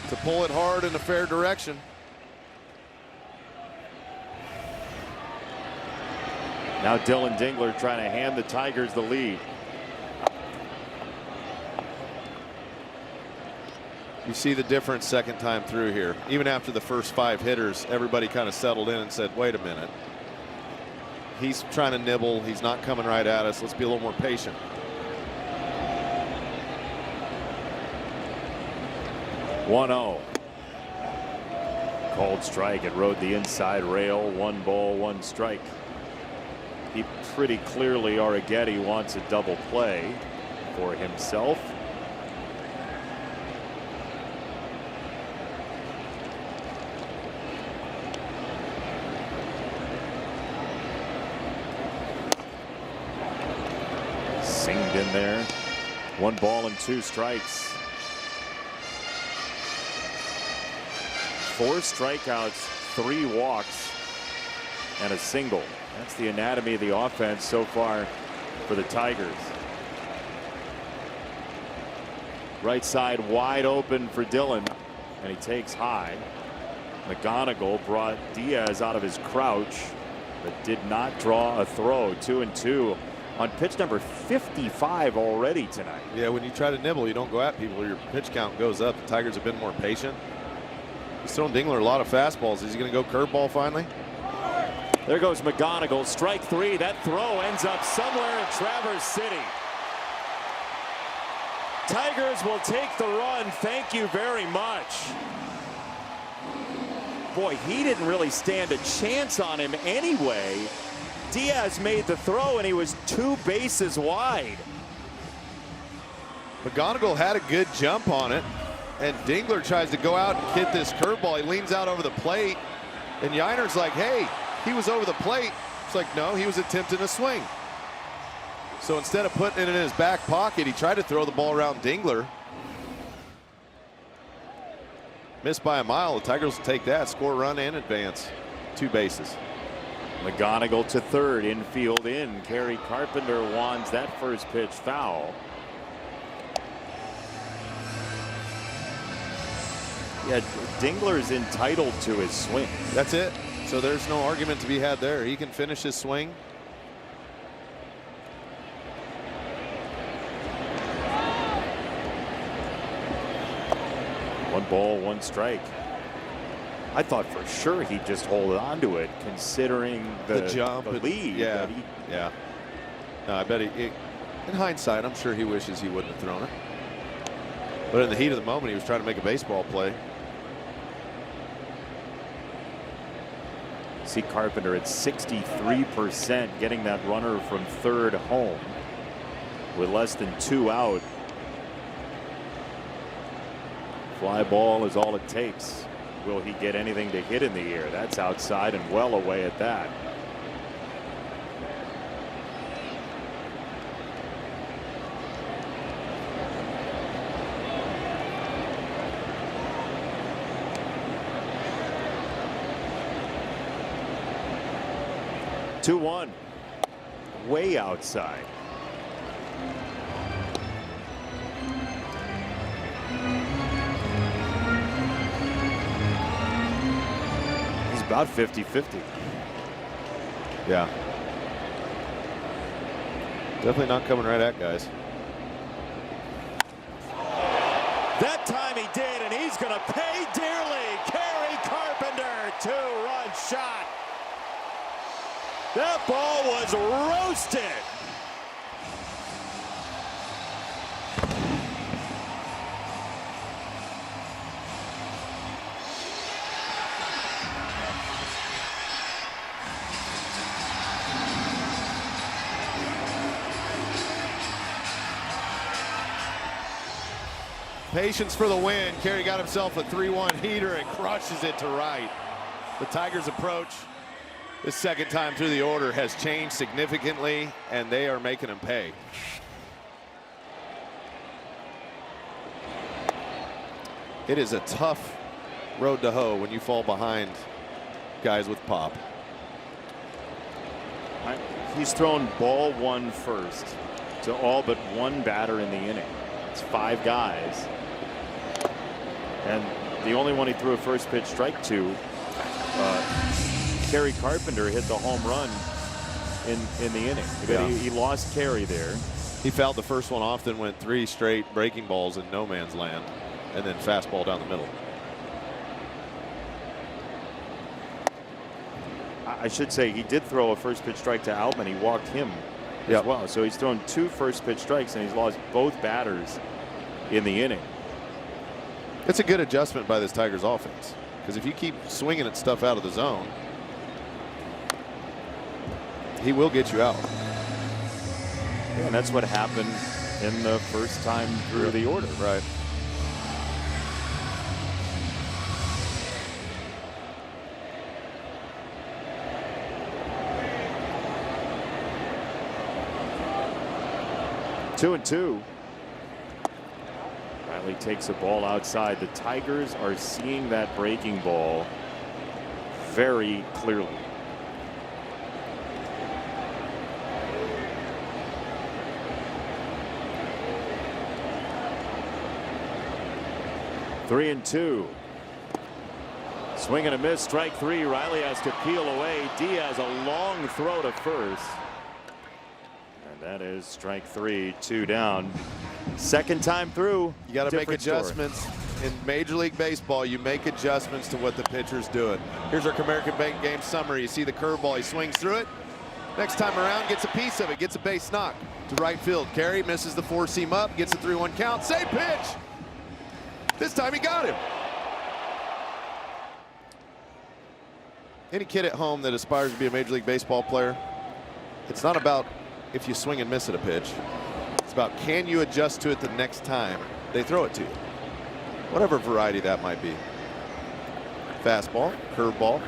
to pull it hard in a fair direction. Now Dylan Dingler trying to hand the Tigers the lead. You see the difference second time through here. Even after the first 5 hitters, everybody kind of settled in and said, wait a minute. He's trying to nibble. He's not coming right at us. Let's be a little more patient. One-0. Cold strike. It rode the inside rail. 1 ball, 1 strike. He pretty clearly, Arrighetti wants a double play for himself. Singed in there. 1 ball and 2 strikes. 4 strikeouts, 3 walks, and a single. That's the anatomy of the offense so far for the Tigers. Right side wide open for Dillon, and he takes high. McGonigal brought Diaz out of his crouch, but did not draw a throw. 2-2 on pitch number 55 already tonight. Yeah, when you try to nibble, you don't go at people. Your pitch count goes up. The Tigers have been more patient. He's thrown Dingler a lot of fastballs. Is he going to go curveball finally? There goes McGonigal. Strike 3. That throw ends up somewhere in Traverse City. Tigers will take the run. Thank you very much. Boy, he didn't really stand a chance on him anyway. Diaz made the throw, and he was 2 bases wide. McGonigal had a good jump on it, and Dingler tries to go out and hit this curveball. He leans out over the plate, and Yiner's like, hey, he was over the plate. It's like, no, he was attempting a swing. So instead of putting it in his back pocket, he tried to throw the ball around Dingler. Missed by a mile. The Tigers will take that, score, run, and advance. 2 bases. McGonigal to third, infield in. Kerry Carpenter wands that first pitch foul. Yeah, Dingler's entitled to his swing. That's it. So there's no argument to be had there. He can finish his swing. One ball, 1 strike. I thought for sure he'd just hold on to it, considering the jump, the lead. Yeah, yeah. No, I bet he, in hindsight, I'm sure he wishes he wouldn't have thrown it. But in the heat of the moment, he was trying to make a baseball play. See Carpenter at 63%, getting that runner from third home with less than 2 out. Fly ball is all it takes. Will he get anything to hit in the air? That's outside and well away at that. Two 2-1, way outside. He's about 50-50. Yeah. Definitely not coming right at guys. That time he did, and he's going to pay dearly. Kerry Carpenter, 2-run shot. That ball was roasted. Patience for the win. Kerry got himself a 3-1 heater and crushes it to right. The Tigers' approach this second time through the order has changed significantly, and they are making him pay. It is a tough road to hoe when you fall behind guys with pop. He's thrown ball 1 first to all but 1 batter in the inning. It's 5 guys. And the only one he threw a first pitch strike to, Kerry Carpenter hit the home run in the inning. Yeah. He lost Kerry there. He fouled the first one off, then went 3 straight breaking balls in no man's land, and then fastball down the middle. I should say he did throw a first pitch strike to Outman. He walked him as well. So he's thrown 2 first pitch strikes, and he's lost both batters in the inning. It's a good adjustment by this Tigers offense, because if you keep swinging at stuff out of the zone, he will get you out. Yeah, and that's what happened in the first time through the order. Right. Two and two. Riley takes a ball outside. The Tigers are seeing that breaking ball very clearly. Three and two. Swing and a miss. Strike 3. Riley has to peel away. Diaz a long throw to first. And that is strike 3. 2 down. Second time through. You got to make different story. adjustments. In Major League Baseball, you make adjustments to what the pitcher's doing. Here's our American Bank game summary. You see the curveball. He swings through it. Next time around, gets a piece of it. Gets a base knock to right field. Kerry misses the 4-seam up. Gets a 3-1 count. Same pitch. This time he got him. Any kid at home that aspires to be a Major League Baseball player, it's not about if you swing and miss at a pitch. It's about, can you adjust to it the next time they throw it to you? Whatever variety that might be. Fastball, curveball.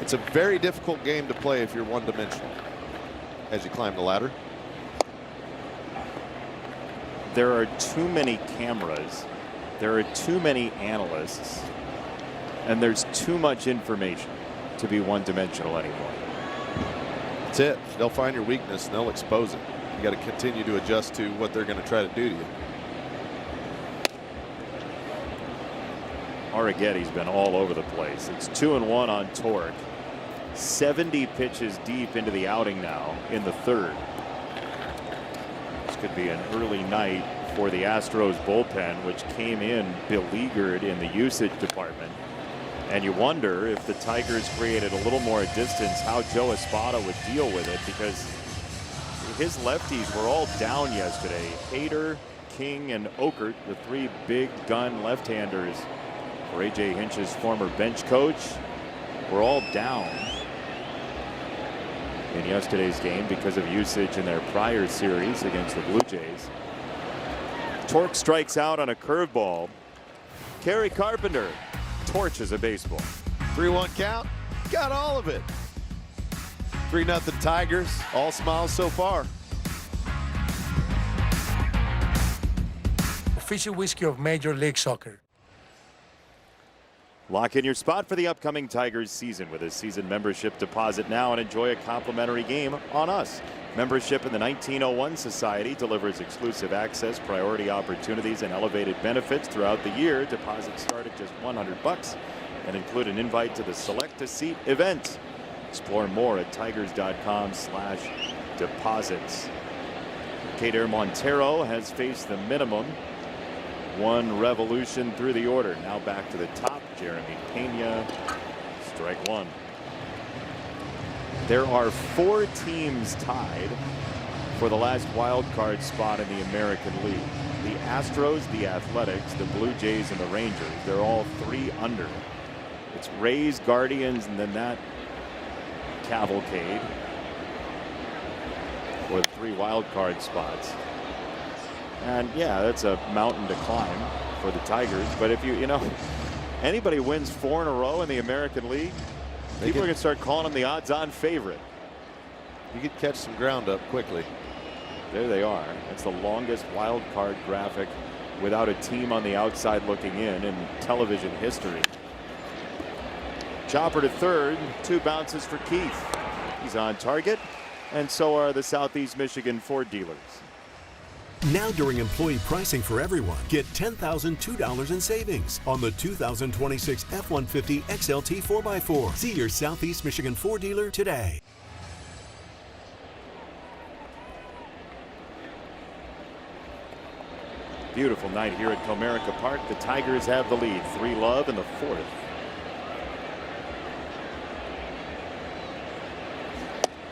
It's a very difficult game to play if you're one-dimensional as you climb the ladder. There are too many cameras. There are too many analysts. And there's too much information to be one-dimensional anymore. That's it. They'll find your weakness and they'll expose it. You got to continue to adjust to what they're going to try to do to you. Arrighetti's been all over the place. It's 2-1 on torque. 70 pitches deep into the outing now in the third. This could be an early night for the Astros bullpen, which came in beleaguered in the usage department. And you wonder if the Tigers created a little more distance, how Joe Espada would deal with it, because his lefties were all down yesterday. Hader, King, and Okert, the 3 big gun left-handers for A.J. Hinch's former bench coach, were all down in yesterday's game because of usage in their prior series against the Blue Jays. Torque strikes out on a curveball. Kerry Carpenter torches a baseball. 3-1 count. Got all of it. 3-0 Tigers. All smiles so far. Official whiskey of Major League Soccer. Lock in your spot for the upcoming Tigers season with a season membership deposit now and enjoy a complimentary game on us. Membership in the 1901 Society delivers exclusive access, priority opportunities, and elevated benefits throughout the year. Deposits start at just $100 and include an invite to the Select a Seat event. Explore more at tigers.com/deposits. Kader Montero has faced the minimum. One revolution through the order. Now back to the top. Jeremy Pena, strike one. There are 4 teams tied for the last wild card spot in the American League. The Astros, the Athletics, the Blue Jays, and the Rangers. They're all 3 under. It's Rays, Guardians, and then that cavalcade for 3 wild card spots. And yeah, that's a mountain to climb for the Tigers. But if you know, anybody wins 4 in a row in the American League, people are going to start calling them the odds-on favorite. You could catch some ground up quickly. There they are. That's the longest wild card graphic without a team on the outside looking in television history. Chopper to third. 2 bounces for Keith. He's on target, and so are the Southeast Michigan Ford dealers. Now during employee pricing for everyone, get $10,002 in savings on the 2026 F-150 XLT 4x4. See your Southeast Michigan Ford dealer today. Beautiful night here at Comerica Park. The Tigers have the lead. 3-love in the 4th.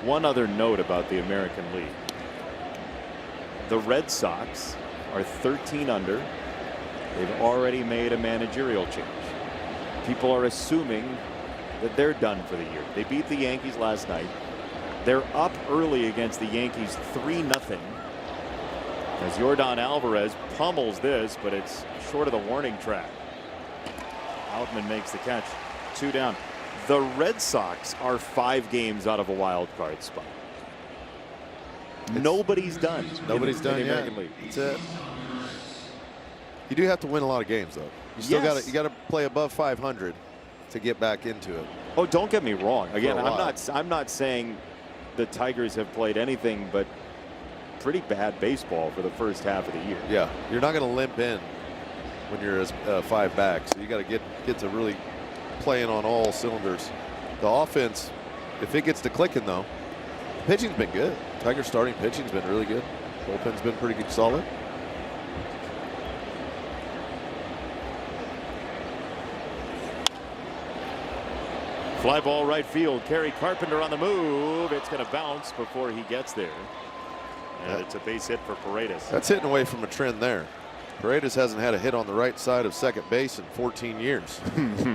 One other note about the American League. The Red Sox are 13 under. They've already made a managerial change. People are assuming that they're done for the year. They beat the Yankees last night. They're up early against the Yankees 3-0. As Yordan Alvarez pummels this, but it's short of the warning track. Outman makes the catch. 2 down. The Red Sox are 5 games out of a wild card spot. Nobody's done. Nobody's done in the yet. American League. That's it. You do have to win a lot of games, though. You still Yes. got to play above 500 to get back into it. Oh, don't get me wrong. Again, while. I'm not saying the Tigers have played anything but pretty bad baseball for the first half of the year. Yeah, you're not going to limp in when you're as 5 back, so you got to get to really playing on all cylinders. The offense, if it gets to clicking though, pitching's been good. Tigers starting pitching's been really good. Bullpen's been pretty good, solid. Fly ball right field. Kerry Carpenter on the move. It's going to bounce before he gets there. And it's a base hit for Paredes. That's hitting away from a trend there. Paredes hasn't had a hit on the right side of second base in 14 years.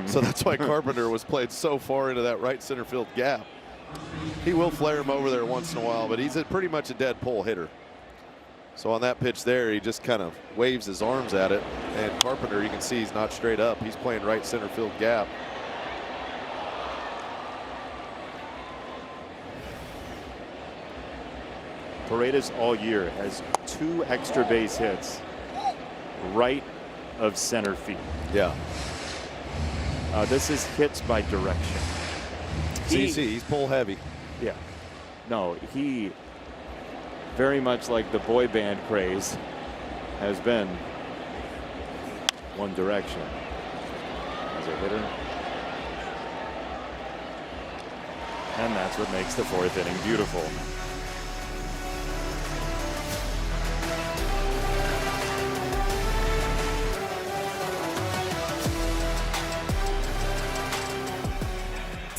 So that's why Carpenter was played so far into that right center field gap. He will flare him over there once in a while, but he's pretty much a dead pull hitter. So on that pitch there, he just kind of waves his arms at it. And Carpenter, you can see he's not straight up. He's playing right center field gap. Paredes all year has 2 extra base hits right of center field. Yeah. This is hits by direction. He's pull heavy. Yeah. No, he very much like the boy band craze has been one direction. As a hitter. And that's what makes the 4th inning beautiful.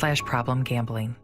/problem gambling.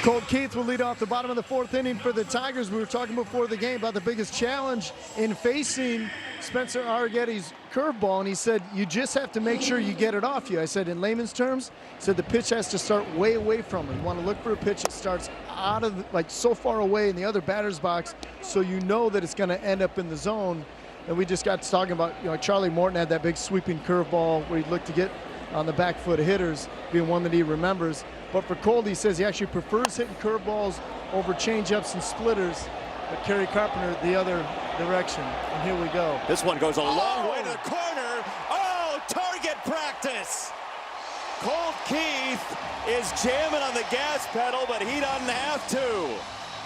Colt Keith will lead off the bottom of the 4th inning for the Tigers. We were talking before the game about the biggest challenge in facing Spencer Arrigetti's curveball, and he said, you just have to make sure you get it off you. I said, in layman's terms, he said the pitch has to start way away from him. You want to look for a pitch that starts out of, like, so far away in the other batter's box, so you know that it's going to end up in the zone. And we just got to talking about, you know, Charlie Morton had that big sweeping curveball where he'd look to get on the back foot of hitters, being one that he remembers. But for Colt, he says he actually prefers hitting curveballs over changeups and splitters, but Kerry Carpenter the other direction. And here we go. This one goes a long way to the corner. Oh, target practice. Colt Keith is jamming on the gas pedal, but he doesn't have to.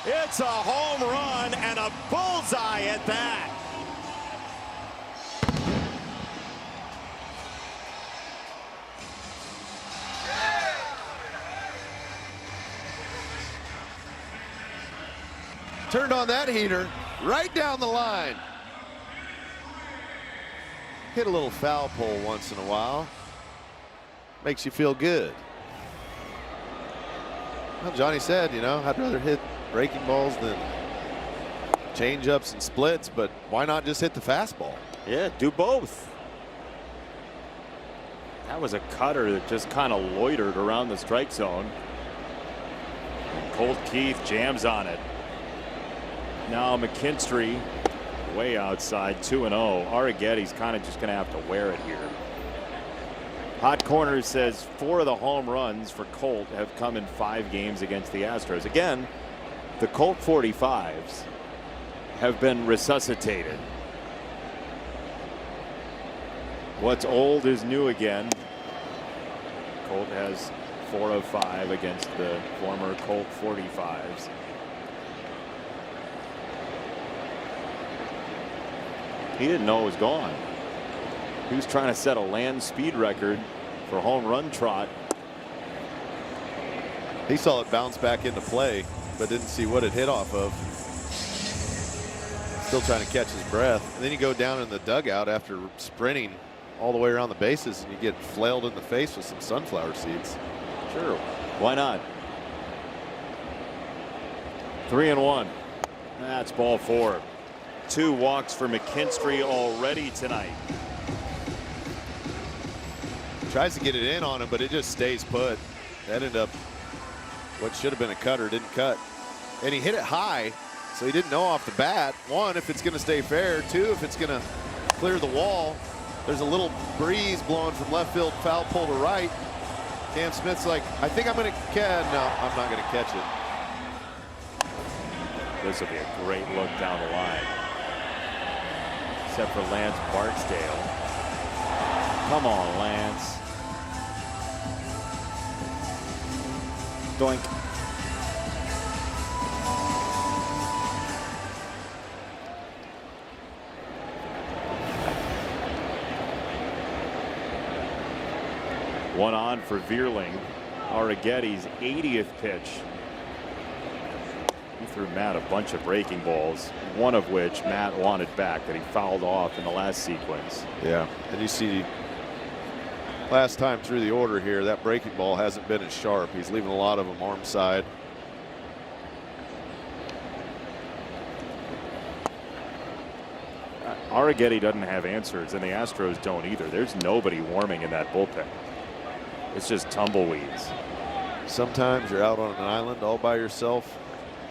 It's a home run and a bullseye at that. turned on that heater right down the line. Hit a little foul pole once in a while. Makes you feel good. Well, Johnny said, you know, I'd rather hit breaking balls than change-ups and splits, but why not just hit the fastball? Yeah, do both. That was a cutter that just kind of loitered around the strike zone. Colt Keith jams on it. Now McKinstry way outside, 2-0. Arrigetti's kind of just going to have to wear it here. Hot Corner says 4 of the home runs for Colt have come in 5 games against the Astros. Again, the Colt 45s have been resuscitated. What's old is new again. Colt has 4 of 5 against the former Colt 45s. He didn't know it was gone. He was trying to set a land speed record for home run trot. He saw it bounce back into play, but didn't see what it hit off of. Still trying to catch his breath. And then you go down in the dugout after sprinting all the way around the bases and you get flailed in the face with some sunflower seeds. Sure, why not? 3-1. That's ball 4. 2 walks for McKinstry already tonight. Tries to get it in on him, but it just stays put. That ended up what should have been a cutter, didn't cut. And he hit it high, so he didn't know off the bat, 1, if it's going to stay fair, 2, if it's going to clear the wall. There's a little breeze blowing from left field, foul pole to right. Cam Smith's like, I think I'm going to catch. No, I'm not going to catch it. This will be a great look down the line. Except for Lance Barksdale. Come on, Lance. Doink. One on for Vierling. Arrigetti's 80th pitch. He threw Matt a bunch of breaking balls, one of which Matt wanted back that he fouled off in the last sequence. Yeah, and you see last time through the order here, that breaking ball hasn't been as sharp. He's leaving a lot of them arm side. Arrigetti doesn't have answers, and the Astros don't either. There's nobody warming in that bullpen. It's just tumbleweeds. Sometimes you're out on an island all by yourself,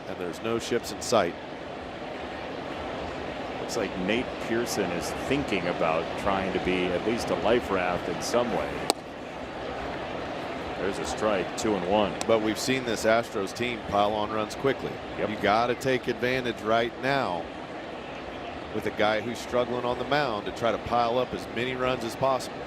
and there's no ships in sight. Looks like Nate Pearson is thinking about trying to be at least a life raft in some way. There's a strike, 2-1. But we've seen this Astros team pile on runs quickly. Yep. You got to take advantage right now with a guy who's struggling on the mound to try to pile up as many runs as possible.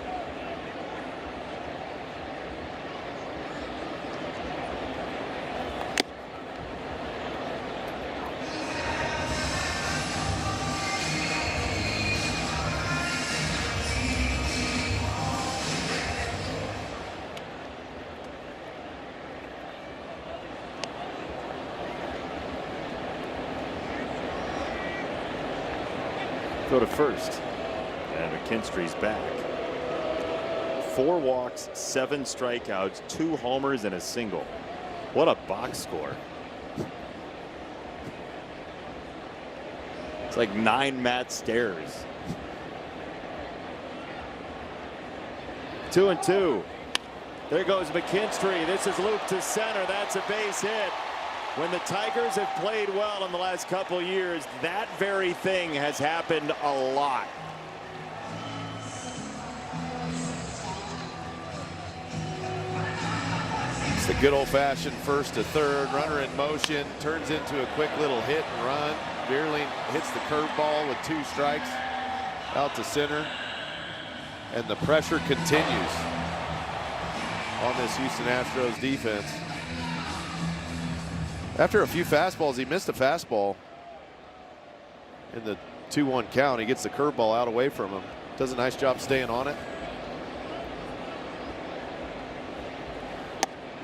Go to first, and McKinstry's back. 4 walks, 7 strikeouts, 2 homers, and a single. What a box score. It's like 9 Matt Stairs. 2-2. There goes McKinstry. This is looped to center. That's a base hit. When the Tigers have played well in the last couple years, that very thing has happened a lot. It's the good old-fashioned first to third, runner in motion, turns into a quick little hit and run. Vierling hits the curveball with 2 strikes out to center, and the pressure continues on this Houston Astros defense. After a few fastballs, he missed a fastball in the 2-1 count. He gets the curveball out away from him. Does a nice job staying on it.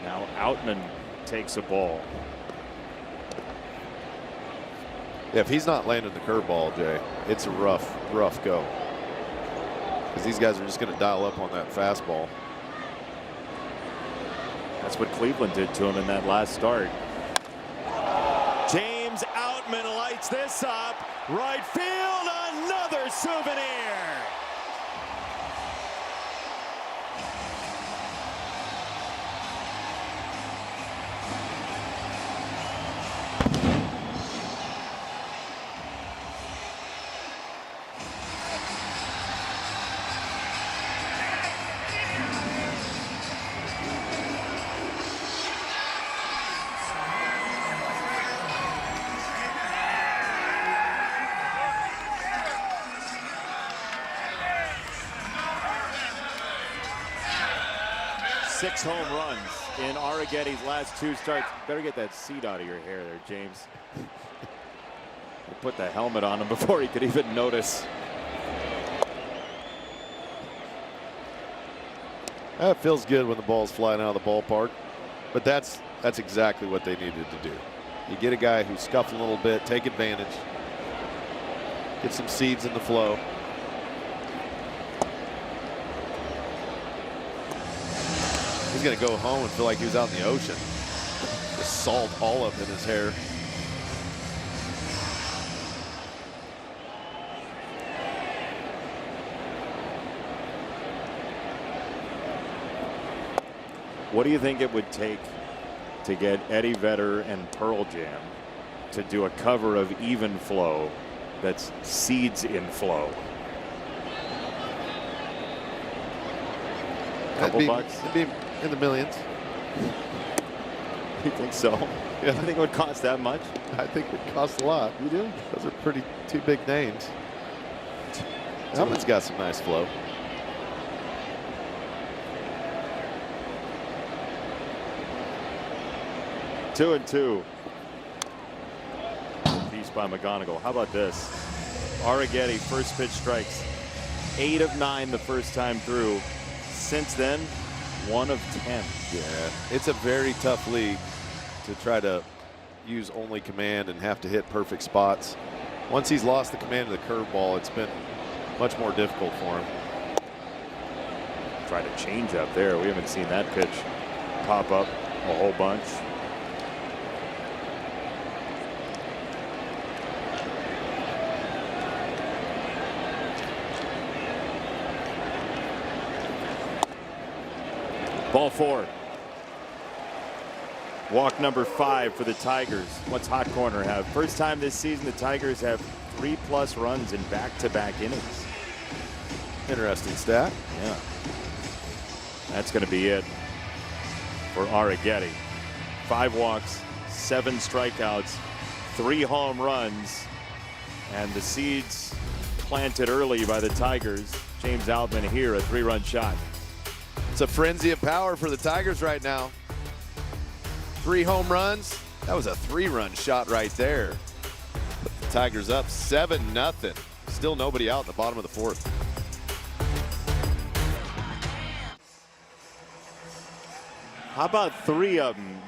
Now Outman takes a ball. Yeah, if he's not landing the curveball, Jay, it's a rough go. Because these guys are just going to dial up on that fastball. That's what Cleveland did to him in that last start. James Outman lights this up. Right field, another souvenir. Six home runs in Arrigetti's last 2 starts. Better get that seat out of your hair there, James. We'll put the helmet on him before he could even notice. It feels good when the ball's flying out of the ballpark, but that's exactly what they needed to do. You get a guy who's scuffling a little bit, take advantage, get some seeds in the flow. He's going to go home and feel like he was out in the ocean. The salt all up in his hair. What do you think it would take to get Eddie Vedder and Pearl Jam to do a cover of Even Flow that's Seeds in Flow? Couple bucks? It'd be in the millions. You think so? Yeah. I think it would cost that much. I think it would cost a lot. You do? Those are two big names. Someone's got some nice flow. Two and two. Piece by McGonigal. How about this? Arrigetti, first pitch strikes. 8 of 9 the first time through. Since then, 1 of 10. Yeah, it's a very tough league to try to use only command and have to hit perfect spots. Once he's lost the command of the curveball, it's been much more difficult for him. Try to change up there. We haven't seen that pitch pop up a whole bunch. Ball 4. Walk number 5 for the Tigers. What's Hot Corner have? First time this season the Tigers have 3+ runs in back-to-back innings. Interesting stat. Yeah. That's going to be it for Arrigetti. 5 walks, 7 strikeouts, 3 home runs, and the seeds planted early by the Tigers. James Outman here, a 3-run shot. It's a frenzy of power for the Tigers right now. 3 home runs. That was a 3-run shot right there. Put the Tigers up 7-0. Still nobody out in the bottom of the 4th. How about 3 of them?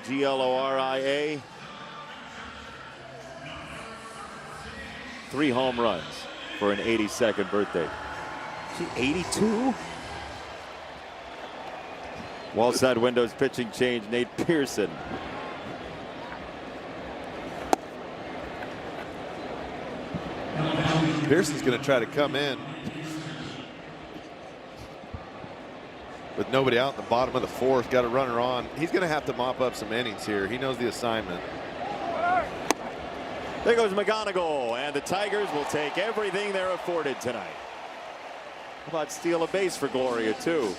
Gloria. 3 home runs for an 82nd birthday. Is he 82? Wallside Windows pitching change, Nate Pearson. Pearson's going to try to come in with nobody out in the bottom of the 4th. Got a runner on. He's going to have to mop up some innings here. He knows the assignment. There goes McGonigal, and the Tigers will take everything they're afforded tonight. How about steal a base for Gloria, too?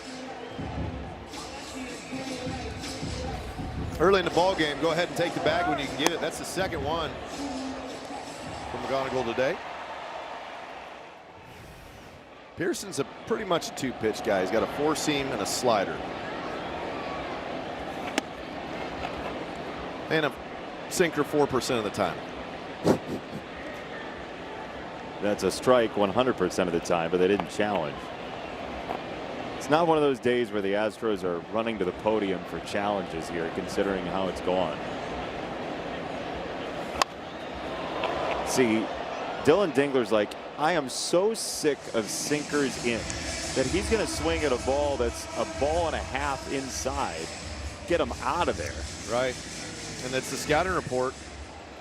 Early in the ball game, go ahead and take the bag when you can get it. That's the 2nd one from McGonigal today. Pearson's pretty much a 2-pitch guy. He's got a 4-seam and a slider. And a sinker 4% of the time. That's a strike 100% of the time, but they didn't challenge. It's not one of those days where the Astros are running to the podium for challenges here, considering how it's gone. See, Dylan Dingler's like, I am so sick of sinkers in that he's going to swing at a ball that's a ball and a half inside. Get him out of there. Right. And that's the scouting report.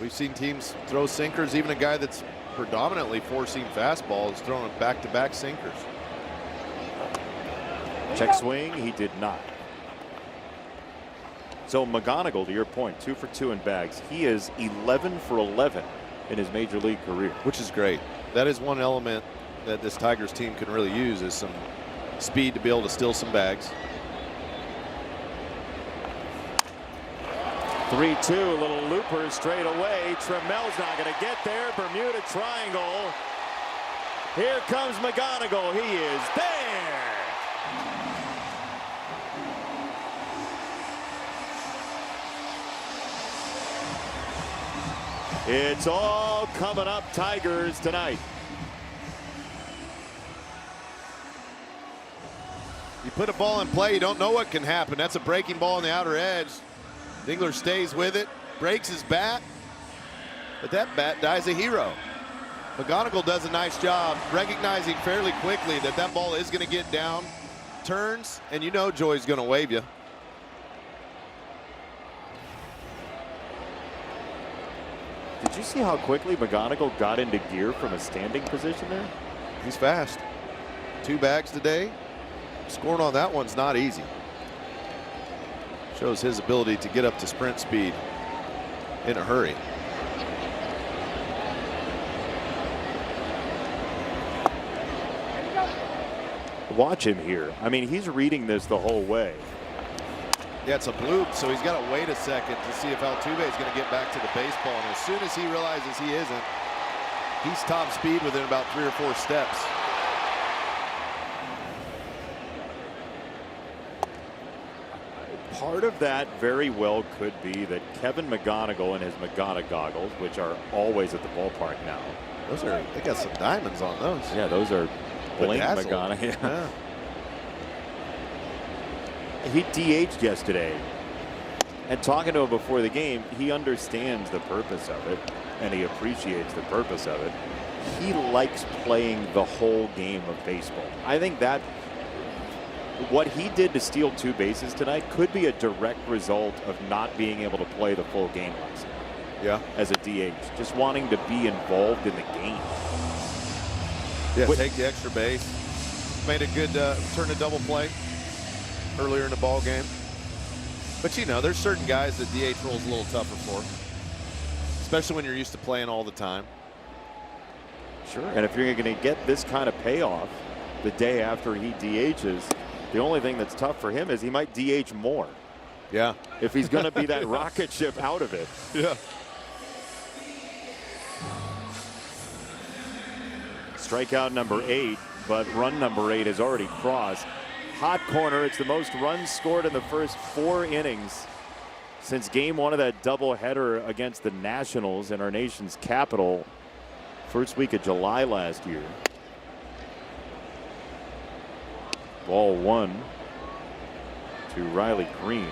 We've seen teams throw sinkers. Even a guy that's predominantly four-seam fastball is throwing back-to-back sinkers. Check swing, he did not. So McGonigal, to your point, 2 for 2 in bags. He is 11 for 11 in his major league career. Which is great. That is one element that this Tigers team can really use, is some speed to be able to steal some bags. 3-2, little looper straight away. Trammell's not going to get there. Bermuda triangle. Here comes McGonigal. He is there. It's all coming up Tigers tonight. You put a ball in play, you don't know what can happen. That's a breaking ball on the outer edge. Dingler stays with it, breaks his bat, but that bat dies a hero. McGonigal does a nice job recognizing fairly quickly that that ball is going to get down, turns, and you know Joy's going to wave you. Did you see how quickly McGonigal got into gear from a standing position there? He's fast. 2 bags today. Scoring on that one's not easy. Shows his ability to get up to sprint speed in a hurry. Watch him here. I mean, he's reading this the whole way. Yeah, it's a bloop, so he's got to wait a second to see if Altuve is going to get back to the baseball. And as soon as he realizes he isn't, he's top speed within about 3 or 4 steps. Part of that very well could be that Kevin McGonigal and his McGonigal goggles, which are always at the ballpark now. Those are, they got some diamonds on those. Yeah, those are bling Bedazzled. McGonigal. Yeah. He DH'd yesterday, and talking to him before the game, he understands the purpose of it, and he appreciates the purpose of it. He likes playing the whole game of baseball. I think that what he did to steal 2 bases tonight could be a direct result of not being able to play the full game last night. Yeah. As a DH, just wanting to be involved in the game. Yeah, take the extra base. Made a good turn to double play earlier in the ball game. But you know, there's certain guys that DH role's a little tougher for, especially when you're used to playing all the time. Sure. And if you're going to get this kind of payoff the day after he DHs, the only thing that's tough for him is he might DH more. Yeah. If he's going to be that rocket ship out of it. Yeah. Strikeout number 8, but run number 8 is already crossed. Hot corner. It's the most runs scored in the first 4 innings since game 1 of that doubleheader against the Nationals in our nation's capital, first week of July last year. Ball 1 to Riley Green.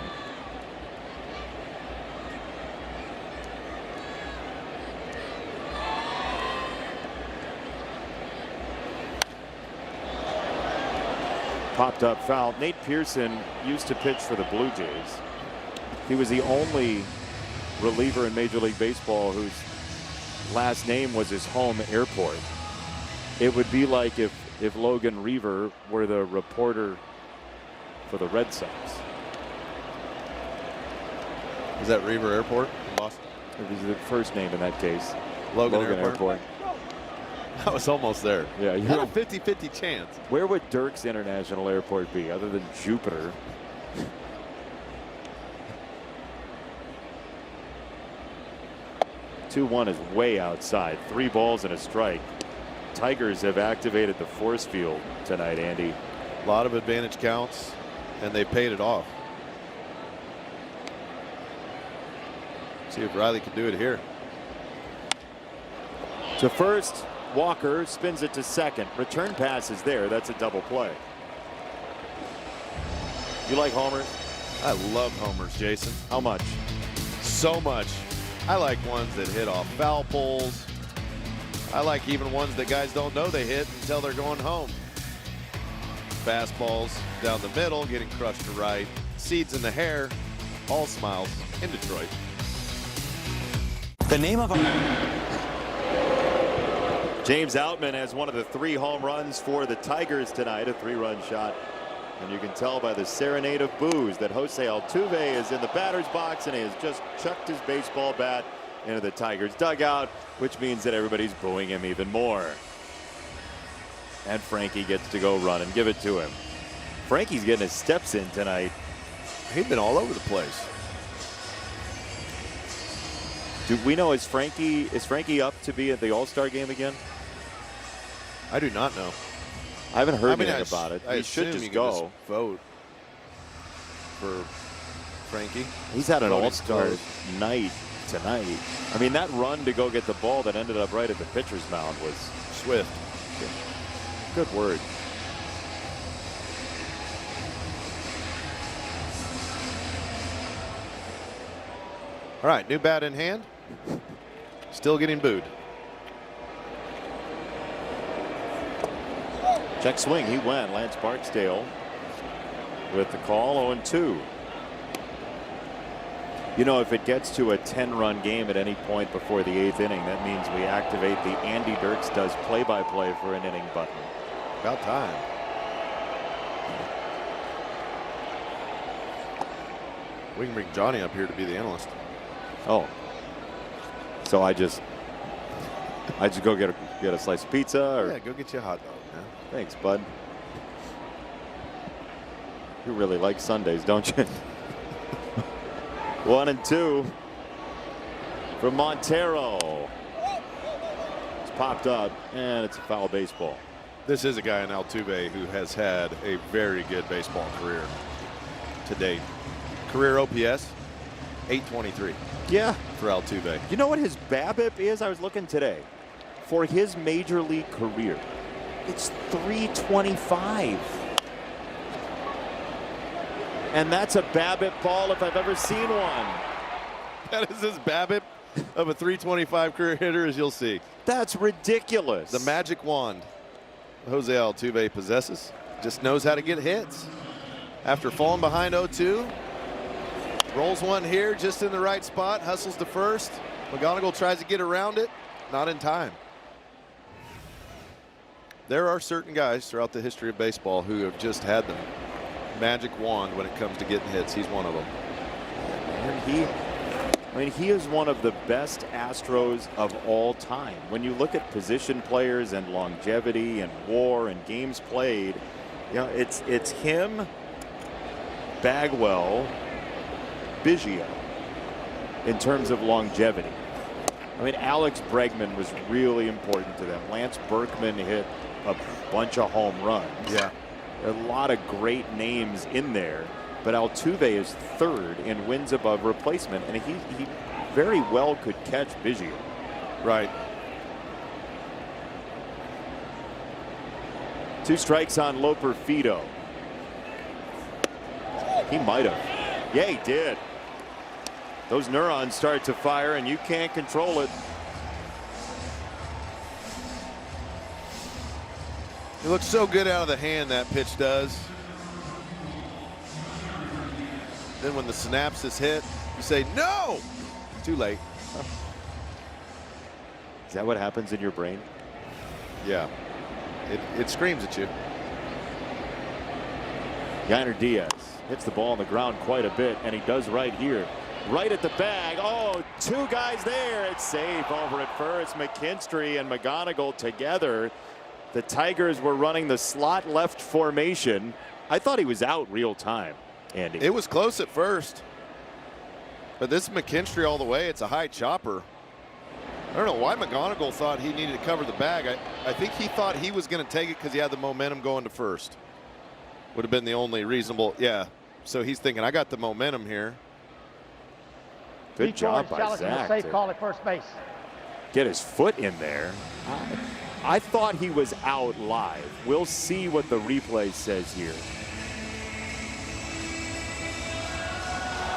Popped up foul. Nate Pearson used to pitch for the Blue Jays. He was the only reliever in Major League Baseball whose last name was his home airport. It would be like if Logan Reaver were the reporter for the Red Sox. Is that Reaver Airport in Boston? It was the first name in that case. Logan Airport. I was almost there. Yeah, you had a 50-50 chance. Where would Dirk's International Airport be other than Jupiter? Two-1 is way outside. 3 balls and a strike. Tigers have activated the force field tonight, Andy. A lot of advantage counts, and they paid it off. See if Riley can do it here. To first, Walker spins it to second. Return pass is there. That's a double play. You like homers? I love homers, Jason. How much? So much. I like ones that hit off foul poles, I like even ones that guys don't know they hit until they're going home. Fastballs down the middle, getting crushed to right. Seeds in the hair, all smiles in Detroit. The name of James Outman has one of the 3 home runs for the Tigers tonight, a 3-run shot. And you can tell by the serenade of boos that Jose Altuve is in the batter's box and he has just chucked his baseball bat into the Tigers dugout, which means that everybody's booing him even more. And Frankie gets to go run and give it to him. Frankie's getting his steps in tonight. He's been all over the place. Do we know, is Frankie up to be at the All-Star game again? I do not know. I haven't heard anything about it. I He should assume just you can go. vote for Frankie. He's had an Voting all-star closed. night tonight. I mean, that run to go get the ball that ended up right at the pitcher's mound was Swift. good word. All right, new bat in hand. Still getting booed. Check swing, he went. Lance Barksdale with the call, 0-2. You know, if it gets to a 10-run game at any point before the 8th inning, that means we activate the Andy Dirks does play-by-play for an inning button. About time. We can bring Johnny up here to be the analyst. Oh, so I just go get a slice of pizza, or Yeah, go get you a hot dog, man. thanks, bud. You really like Sundays, don't you? 1-2 from Montero. It's popped up, and it's a foul baseball. This is a guy in Altuve who has had a very good baseball career to date. Career OPS, 823 Yeah. for Altuve. You know what his BABIP is? I was looking today. For his major league career, it's 325. And that's a BABIP ball if I've ever seen one. That is as BABIP of a 325 career hitter as you'll see. That's ridiculous. The magic wand Jose Altuve possesses. Just knows how to get hits. After falling behind 0-2, rolls one here just in the right spot, hustles to first. McGonigal tries to get around it, not in time. There are certain guys throughout the history of baseball who have just had the magic wand when it comes to getting hits. He's one of them. And he is one of the best Astros of all time. When you look at position players and longevity and WAR and games played, you know, it's him, Bagwell, Biggio in terms of longevity. I mean, Alex Bregman was really important to them. Lance Berkman hit a bunch of home runs. Yeah. A lot of great names in there, but Altuve is third in wins above replacement, and he very well could catch Biggio. Right. 2 strikes on Loper Fido. He might have. Yeah, he did. Those neurons start to fire, and you can't control it. It looks so good out of the hand, that pitch does. Then when the synapses hit, you say, no! Too late. Is that what happens in your brain? Yeah. It screams at you. Yainer Diaz hits the ball on the ground quite a bit, and he does right here. Right at the bag. Oh, 2 guys there. It's safe over at first. McKinstry and McGonigal together. The Tigers were running the slot left formation. I thought he was out real time, Andy. It was close at first. But this is McKinstry all the way. It's a high chopper. I don't know why McGonigal thought he needed to cover the bag. I think he thought he was going to take it because he had the momentum going to first. Would have been the only reasonable. Yeah. So he's thinking, I got the momentum here. Good job by challenging Zach. a safe to call at first base. get his foot in there. I thought he was out live. We'll see what the replay says here.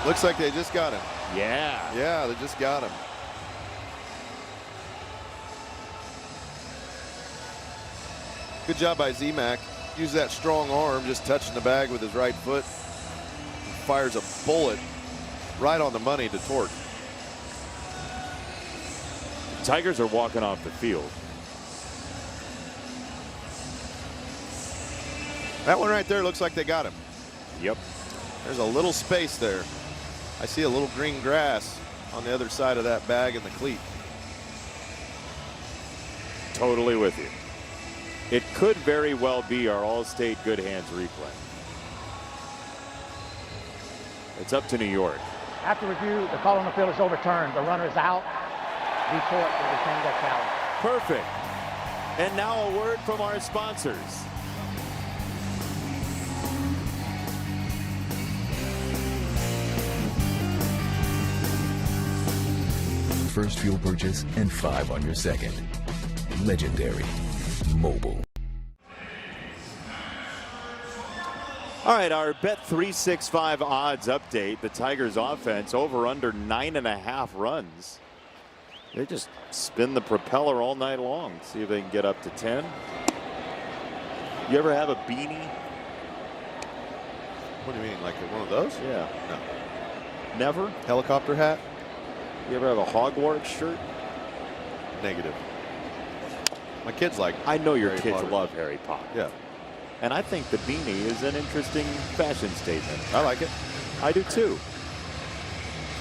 Looks like they just got him. Yeah. Yeah, they just got him. Good job by Z-Mac. Use that strong arm, just touching the bag with his right foot. Fires a bullet right on the money to Torque. Tigers are walking off the field. That one right there looks like they got him. Yep. There's a little space there. I see a little green grass on the other side of that bag and the cleat. Totally with you. It could very well be our All-State Good Hands replay. It's up to New York. After review, the call on the field is overturned. The runner is out. Detroit will retain that challenge. Perfect. And now a word from our sponsors. First fuel purchase and 5 on your second. Legendary Mobile. All right, our Bet365 odds update. The Tigers offense over under 9.5 runs. They just spin the propeller all night long. See if they can get up to 10. You ever have a beanie? What do you mean, like one of those? Yeah. No. Never? Helicopter hat? You ever have a Hogwarts shirt? Negative. My kids like. I know your Harry kids Potter. love Harry Potter. Yeah. And I think the beanie is an interesting fashion statement. I like it. I do too.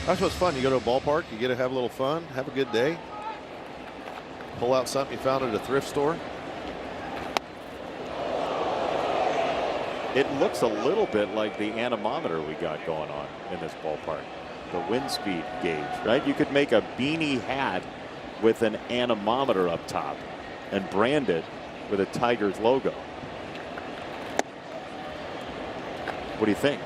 That's what's fun. You go to a ballpark, you get to have a little fun, have a good day. Pull out something you found at a thrift store. It looks a little bit like the anemometer we got going on in this ballpark. The wind speed gauge, right? You could make a beanie hat with an anemometer up top and brand it with a Tigers logo. What do you think?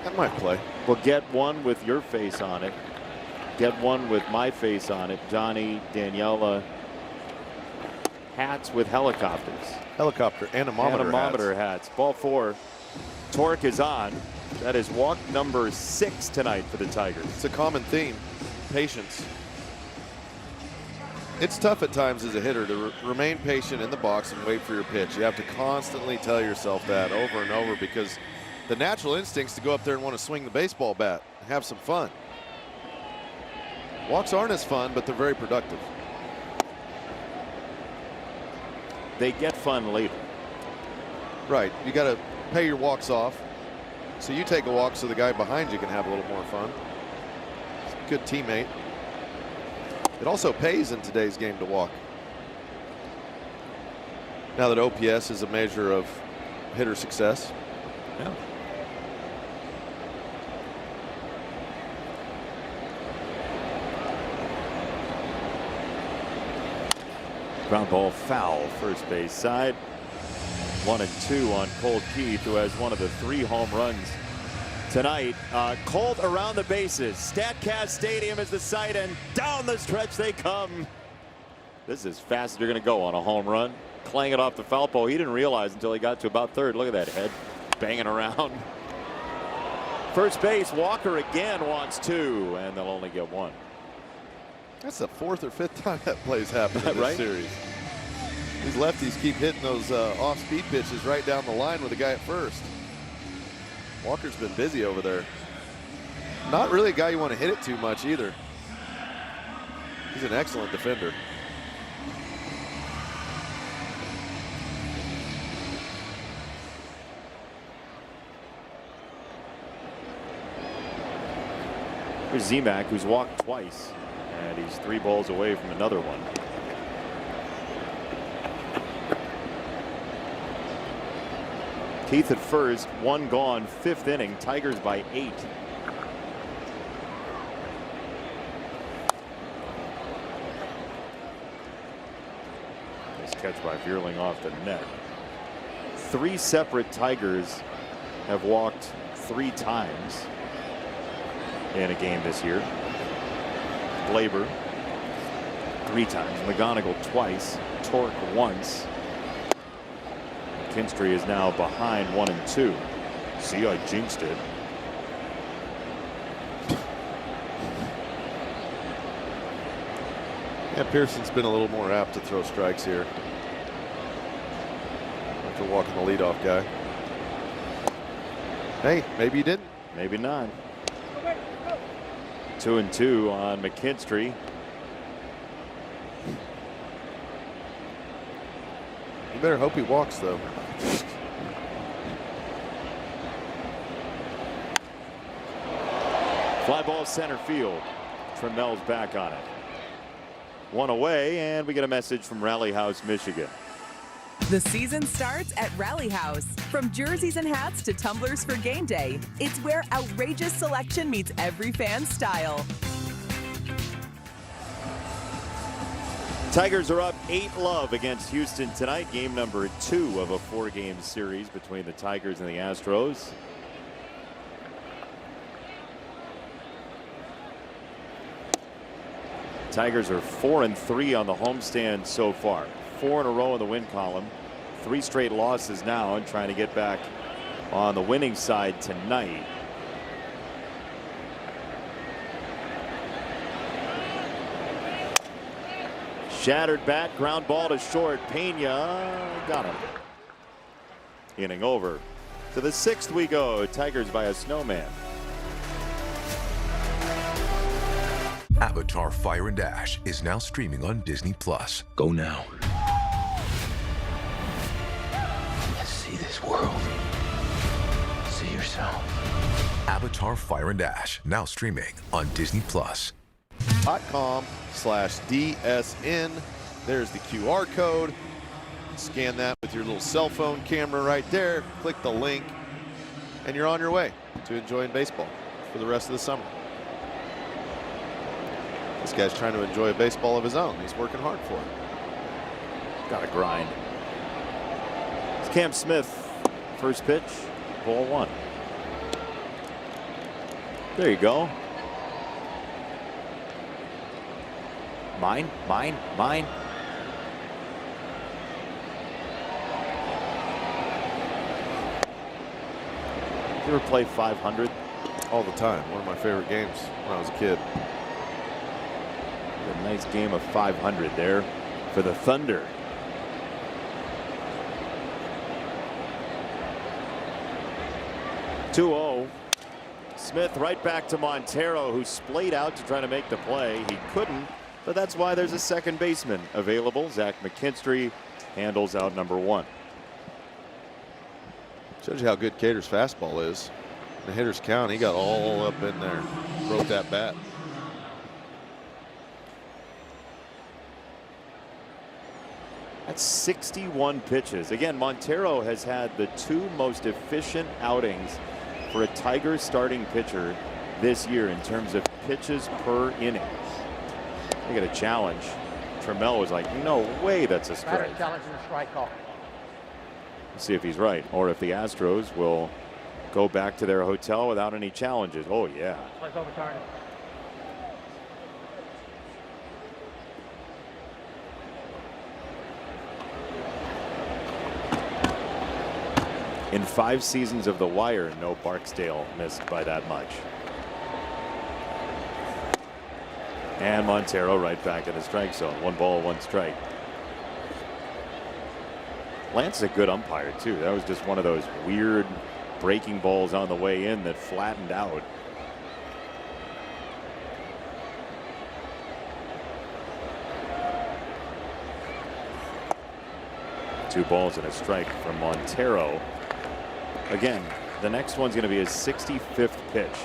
That might play. Well, get one with your face on it. Get one with my face on it. Johnny, Daniela. Hats with helicopters. Helicopter anemometer hats. Ball 4. Torque is on. That is walk number 6 tonight for the Tigers. It's a common theme. Patience. It's tough at times as a hitter to remain patient in the box and wait for your pitch. You have to constantly tell yourself that over and over because the natural instinct's to go up there and want to swing the baseball bat and have some fun. Walks aren't as fun, but they're very productive. They get fun later. Right. You got to pay your walks off. So you take a walk so the guy behind you can have a little more fun. Good teammate. It also pays in today's game to walk. Now that OPS is a measure of hitter success. Yeah. Ground ball foul, first base side. 1-2 on Colt Keith, who has one of the 3 home runs tonight. Colt around the bases. Statcast Stadium is the site, and down the stretch they come. This is as fast as you're going to go on a home run. Clang it off the foul pole. He didn't realize until he got to about third. Look at that head banging around. First base, Walker again wants 2, and they'll only get 1. That's the 4th or 5th time that play's happened in this Right? series. These lefties keep hitting those off-speed pitches right down the line with the guy at first. Walker's been busy over there. Not really a guy you want to hit it too much either. He's an excellent defender. Here's Z-Mac, who's walked twice, and he's 3 balls away from another one. Keith at first, 1 gone, 5th inning. Tigers by 8. Nice catch by Vierling off the net. 3 separate Tigers have walked 3 times in a game this year. Glaber 3 times, McGonigal twice, Torque once. Kinstry is now behind 1-2. See, I jinxed it. Yeah, Pearson's been a little more apt to throw strikes here. after walking the leadoff guy. Hey, maybe you didn't. Maybe not. 2-2 on McKinstry. You better hope he walks, though. Fly ball center field. Trammell's back on it. One away, and we get a message from Rally House, Michigan. The season starts at Rally House. From jerseys and hats to tumblers for game day, it's where outrageous selection meets every fan's style. Tigers are up 8-love against Houston tonight. Game number 2 of a 4-game series between the Tigers and the Astros. Tigers are 4-3 on the homestand so far. 4 in a row in the win column. 3 straight losses now, and trying to get back on the winning side tonight. Shattered bat, ground ball to short. Pena got him. Inning over. To the 6th we go. Tigers by a snowman. Avatar Fire and Ash is now streaming on Disney+. Go now. Let's see this world. See yourself. Avatar Fire and Ash, now streaming on Disney+. .com/DSN. There's the QR code. Scan that with your little cell phone camera right there. Click the link, and you're on your way to enjoying baseball for the rest of the summer. This guy's trying to enjoy a baseball of his own. He's working hard for it. Got to grind. It's Cam Smith. First pitch, ball 1. There you go. Mine. You ever play 500? All the time. One of my favorite games when I was a kid. A nice game of 500 there for the Thunder. (2-0). Smith right back to Montero, who splayed out to try to make the play. He couldn't, but that's why there's a second baseman available. Zach McKinstry handles out number 1. Shows you how good Cater's fastball is. The hitter's count, he got all up in there. Broke that bat. That's 61 pitches. Again, Montero has had the 2 most efficient outings for a Tigers starting pitcher this year in terms of pitches per inning. They got a challenge. Trammell was like, no way that's a strike. Challenge and a strike call. Let's see if he's right, or if the Astros will go back to their hotel without any challenges. Oh, yeah. Let's overturn it. In 5 seasons of The Wire, no Barksdale missed by that much. And Montero right back in the strike zone. 1 ball, 1 strike. Lance is a good umpire, too. That was just one of those weird breaking balls on the way in that flattened out. Two balls and a strike from Montero. Again, the next one's going to be his 65th pitch.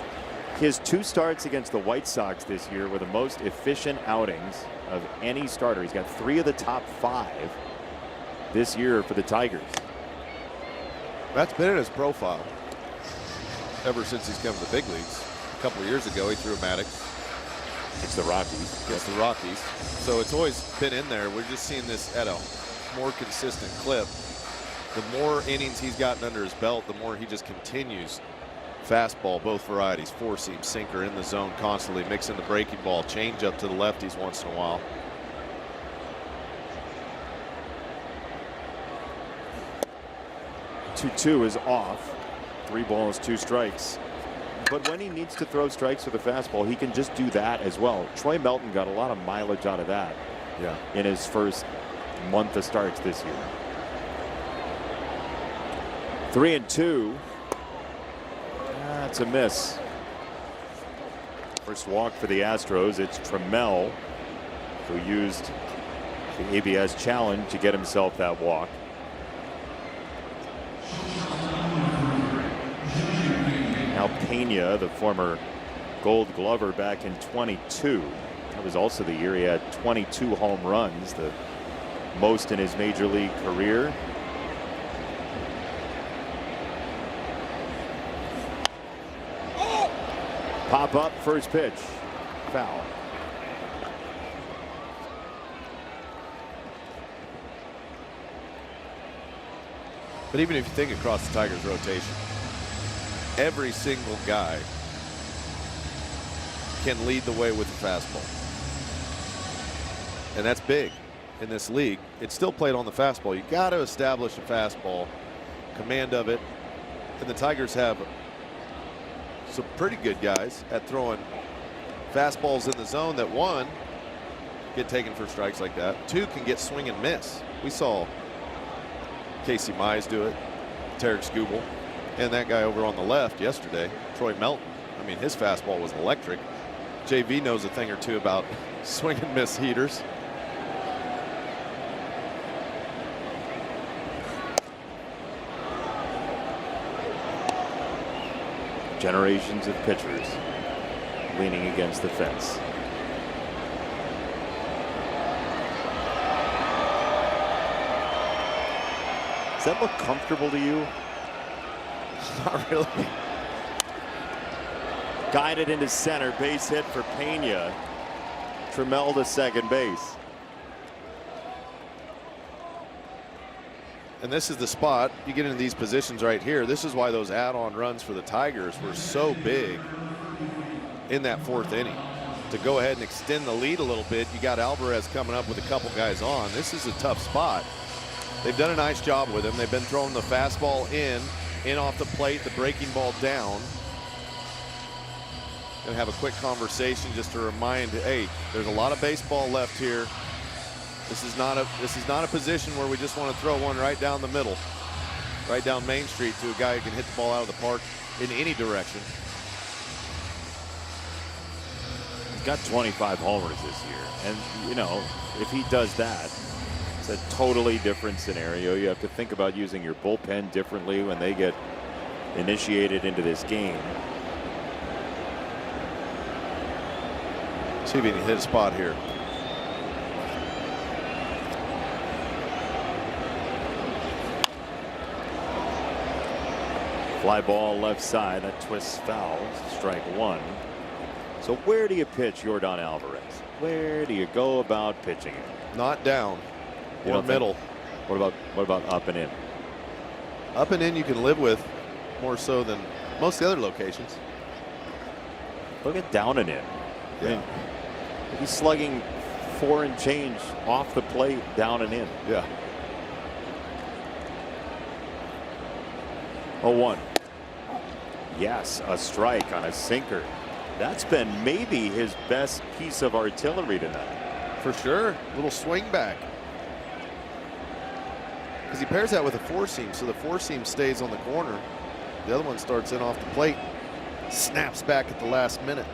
His 2 starts against the White Sox this year were the most efficient outings of any starter. He's got 3 of the top 5 this year for the Tigers. That's been in his profile ever since he's come to the big leagues. A couple of years ago, he threw a Maddox. It's the Rockies. It's the Rockies. So it's always been in there. We're just seeing this at a more consistent clip. The more innings he's gotten under his belt, the more he just continues. Fastball, both varieties, 4-seam, sinker in the zone constantly, mixing the breaking ball, change up to the lefties once in a while. Two is off. 3 balls, 2 strikes. But when he needs to throw strikes with a fastball, he can just do that as well. Troy Melton got a lot of mileage out of that in his first month of starts this year. 3-2. That's a miss. First walk for the Astros. It's Trammell, who used the ABS challenge to get himself that walk. Now Pena, the former Gold Glover back in 22. That was also the year he had 22 home runs, the most in his major league career. Pop up, first pitch, foul. But even if you think across the Tigers rotation, every single guy can lead the way with the fastball. And that's big in this league. It's still played on the fastball. You got to establish a fastball, command of it. And the Tigers have some pretty good guys at throwing fastballs in the zone that, one, get taken for strikes like that. Two, can get swing and miss. We saw Casey Mize do it, Tarek Skubal, and that guy over on the left yesterday, Troy Melton. I mean, his fastball was electric. JV knows a thing or two about swing and miss heaters. Generations of pitchers leaning against the fence. Does that look comfortable to you? Not really. Guided into center, base hit for Pena. Trammell to second base. And this is the spot you get into these positions right here. This is why those add-on runs for the Tigers were so big in that fourth inning. To go ahead and extend the lead a little bit, you got Alvarez coming up with a couple guys on. This is a tough spot. They've done a nice job with him. They've been throwing the fastball in off the plate, the breaking ball down. Gonna have a quick conversation just to remind, hey, there's a lot of baseball left here. This is not a position where we just want to throw one right down the middle, right down Main Street to a guy who can hit the ball out of the park in any direction. He's got 25 homers this year, and you know, if he does that, it's a totally different scenario. You have to think about using your bullpen differently when they get initiated into this game. See if he can hit a spot here. Fly ball left side, that twists foul, strike one. So where do you pitch Yordan Alvarez? Where do you go about pitching it? Not down, or middle. What about up and in? Up and in you can live with more so than most of the other locations. Look at down and in. Yeah. I mean, he's slugging 4 and change off the plate, down and in. Yeah. 0-1. Yes, a strike on a sinker. That's been maybe his best piece of artillery tonight. For sure. Little swing back. Because he pairs that with a four seam, so the four seam stays on the corner. The other one starts in off the plate, snaps back at the last minute.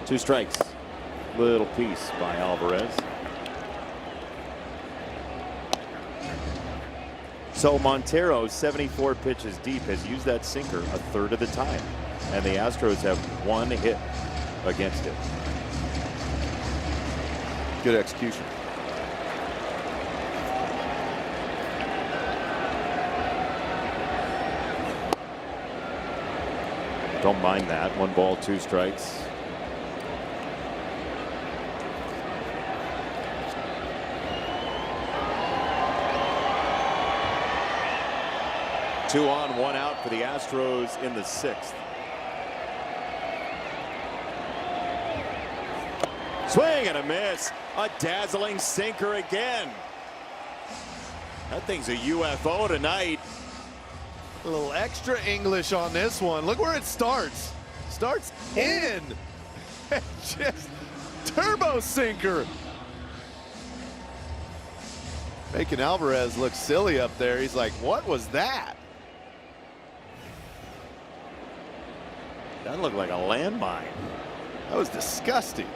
2 strikes. Little piece by Alvarez. So Montero, 74 pitches deep, has used that sinker a third of the time, and the Astros have 1 hit against it. Good execution. Don't mind that. 1 ball, 2 strikes. Two on, 1 out for the Astros in the 6th. Swing and a miss. A dazzling sinker again. That thing's a UFO tonight. A little extra English on this one. Look where it starts. Starts in. Just turbo sinker. Making Alvarez look silly up there. He's like, what was that? That looked like a landmine. That was disgusting.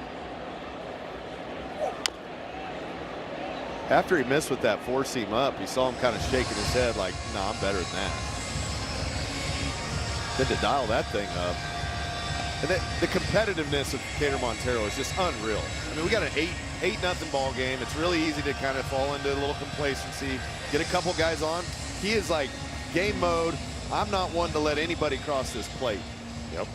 After he missed with that four-seam up, you saw him kind of shaking his head like, no, I'm better than that. Then to dial that thing up. And the competitiveness of Cater Montero is just unreal. I mean, we got an 8-0 ball game. It's really easy to kind of fall into a little complacency, get a couple guys on. He is like game mode. I'm not one to let anybody cross this plate. Yep.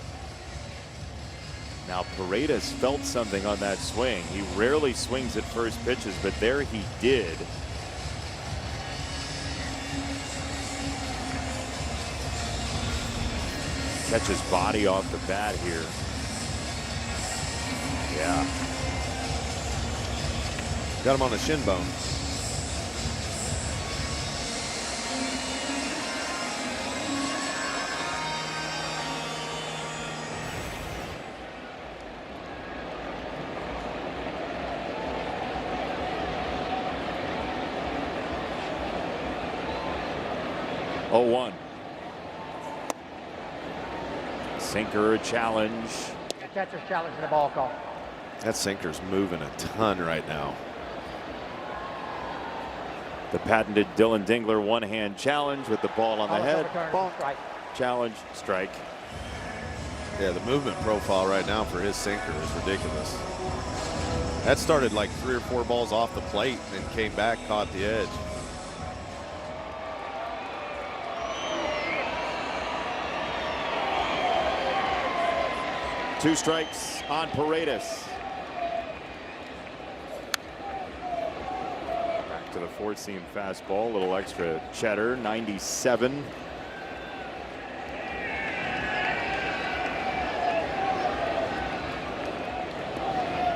Now Paredes felt something on that swing. He rarely swings at first pitches, but there he did. Catch his body off the bat here. Yeah. Got him on the shin bone. Oh, 1. Sinker challenge. Catcher's challenge and the ball call. That sinker's moving a ton right now. The patented Dylan Dingler one-hand challenge with the ball on the head. Ball. Strike. Challenge, strike. Yeah, the movement profile right now for his sinker is ridiculous. That started like 3 or 4 balls off the plate and came back, caught the edge. Two strikes on Paredes. Back to the four-seam fastball, a little extra cheddar, 97.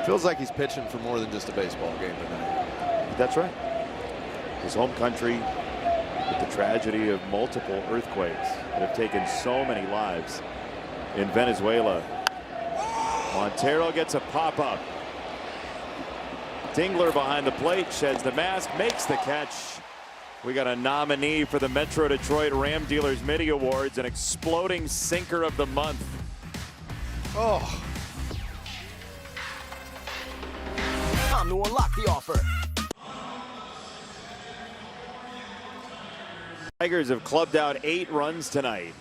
Feels like he's pitching for more than just a baseball game tonight. That's right. His home country with the tragedy of multiple earthquakes that have taken so many lives in Venezuela. Montero gets a pop-up. Dingler behind the plate, sheds the mask, makes the catch. We got a nominee for the Metro Detroit Ram Dealers Midi Awards, an exploding sinker of the month. Oh. Time to unlock the offer. Tigers have clubbed out 8 runs tonight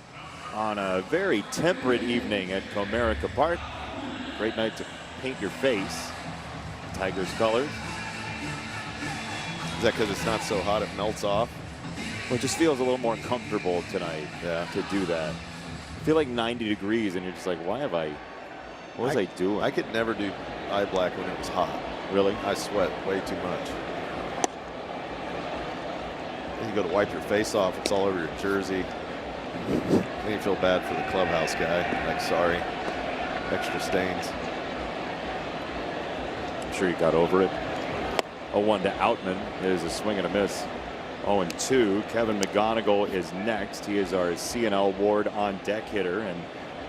on a very temperate evening at Comerica Park. Great night to paint your face. Tigers colors. Is that because it's not so hot it melts off? Well, it just feels a little more comfortable tonight to do that. I feel like 90 degrees and you're just like, why have I, what was I doing? I could never do eye black when it was hot. Really? I sweat way too much. Then you go to wipe your face off, it's all over your jersey. Then you feel bad for the clubhouse guy. Like, sorry. Extra stains. I'm sure you got over it. 0-1 to Outman. There's a swing and a miss. 0-2. Kevin McGonigal is next. He is our CNL Ward on deck hitter, and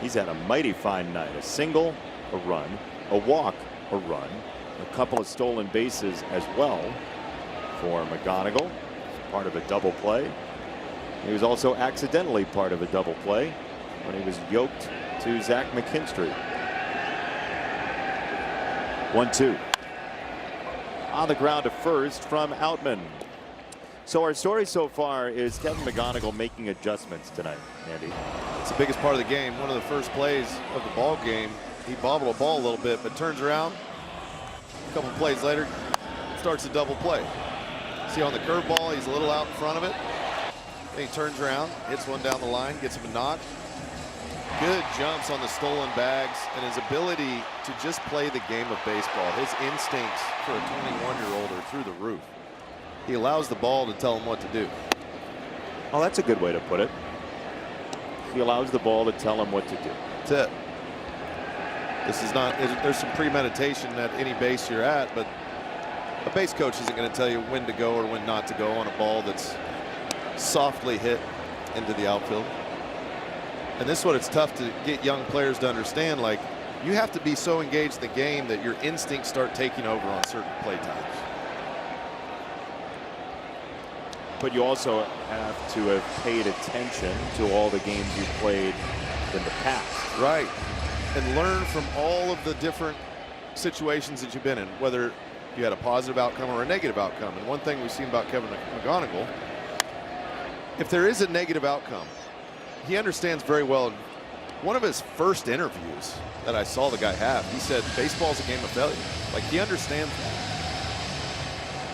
he's had a mighty fine night. A single, a run, a walk, a run, a couple of stolen bases as well for McGonigal. Part of a double play. He was also accidentally part of a double play when he was yoked to Zach McKinstry. 1-2. On the ground to first from Outman. So our story so far is Kevin McGonigal making adjustments tonight, Andy. It's the biggest part of the game. One of the first plays of the ball game, he bobbled a ball a little bit, but turns around. A couple plays later, starts a double play. See on the curveball, he's a little out in front of it. Then he turns around, hits one down the line, gets him a knock. Good jumps on the stolen bags, and his ability to just play the game of baseball. His instincts for a 21-year-old are through the roof. He allows the ball to tell him what to do. Oh, that's a good way to put it. He allows the ball to tell him what to do. That's it. This is not, there's some premeditation at any base you're at, but a base coach isn't going to tell you when to go or when not to go on a ball that's softly hit into the outfield. And this is what it's tough to get young players to understand. Like, you have to be so engaged in the game that your instincts start taking over on certain play times. But you also have to have paid attention to all the games you've played than the past. Right. And learn from all of the different situations that you've been in, whether you had a positive outcome or a negative outcome. And one thing we've seen about Kevin McGonigal, if there is a negative outcome, he understands very well. One of his first interviews that I saw the guy have, he said baseball's a game of failure. Like, he understands that.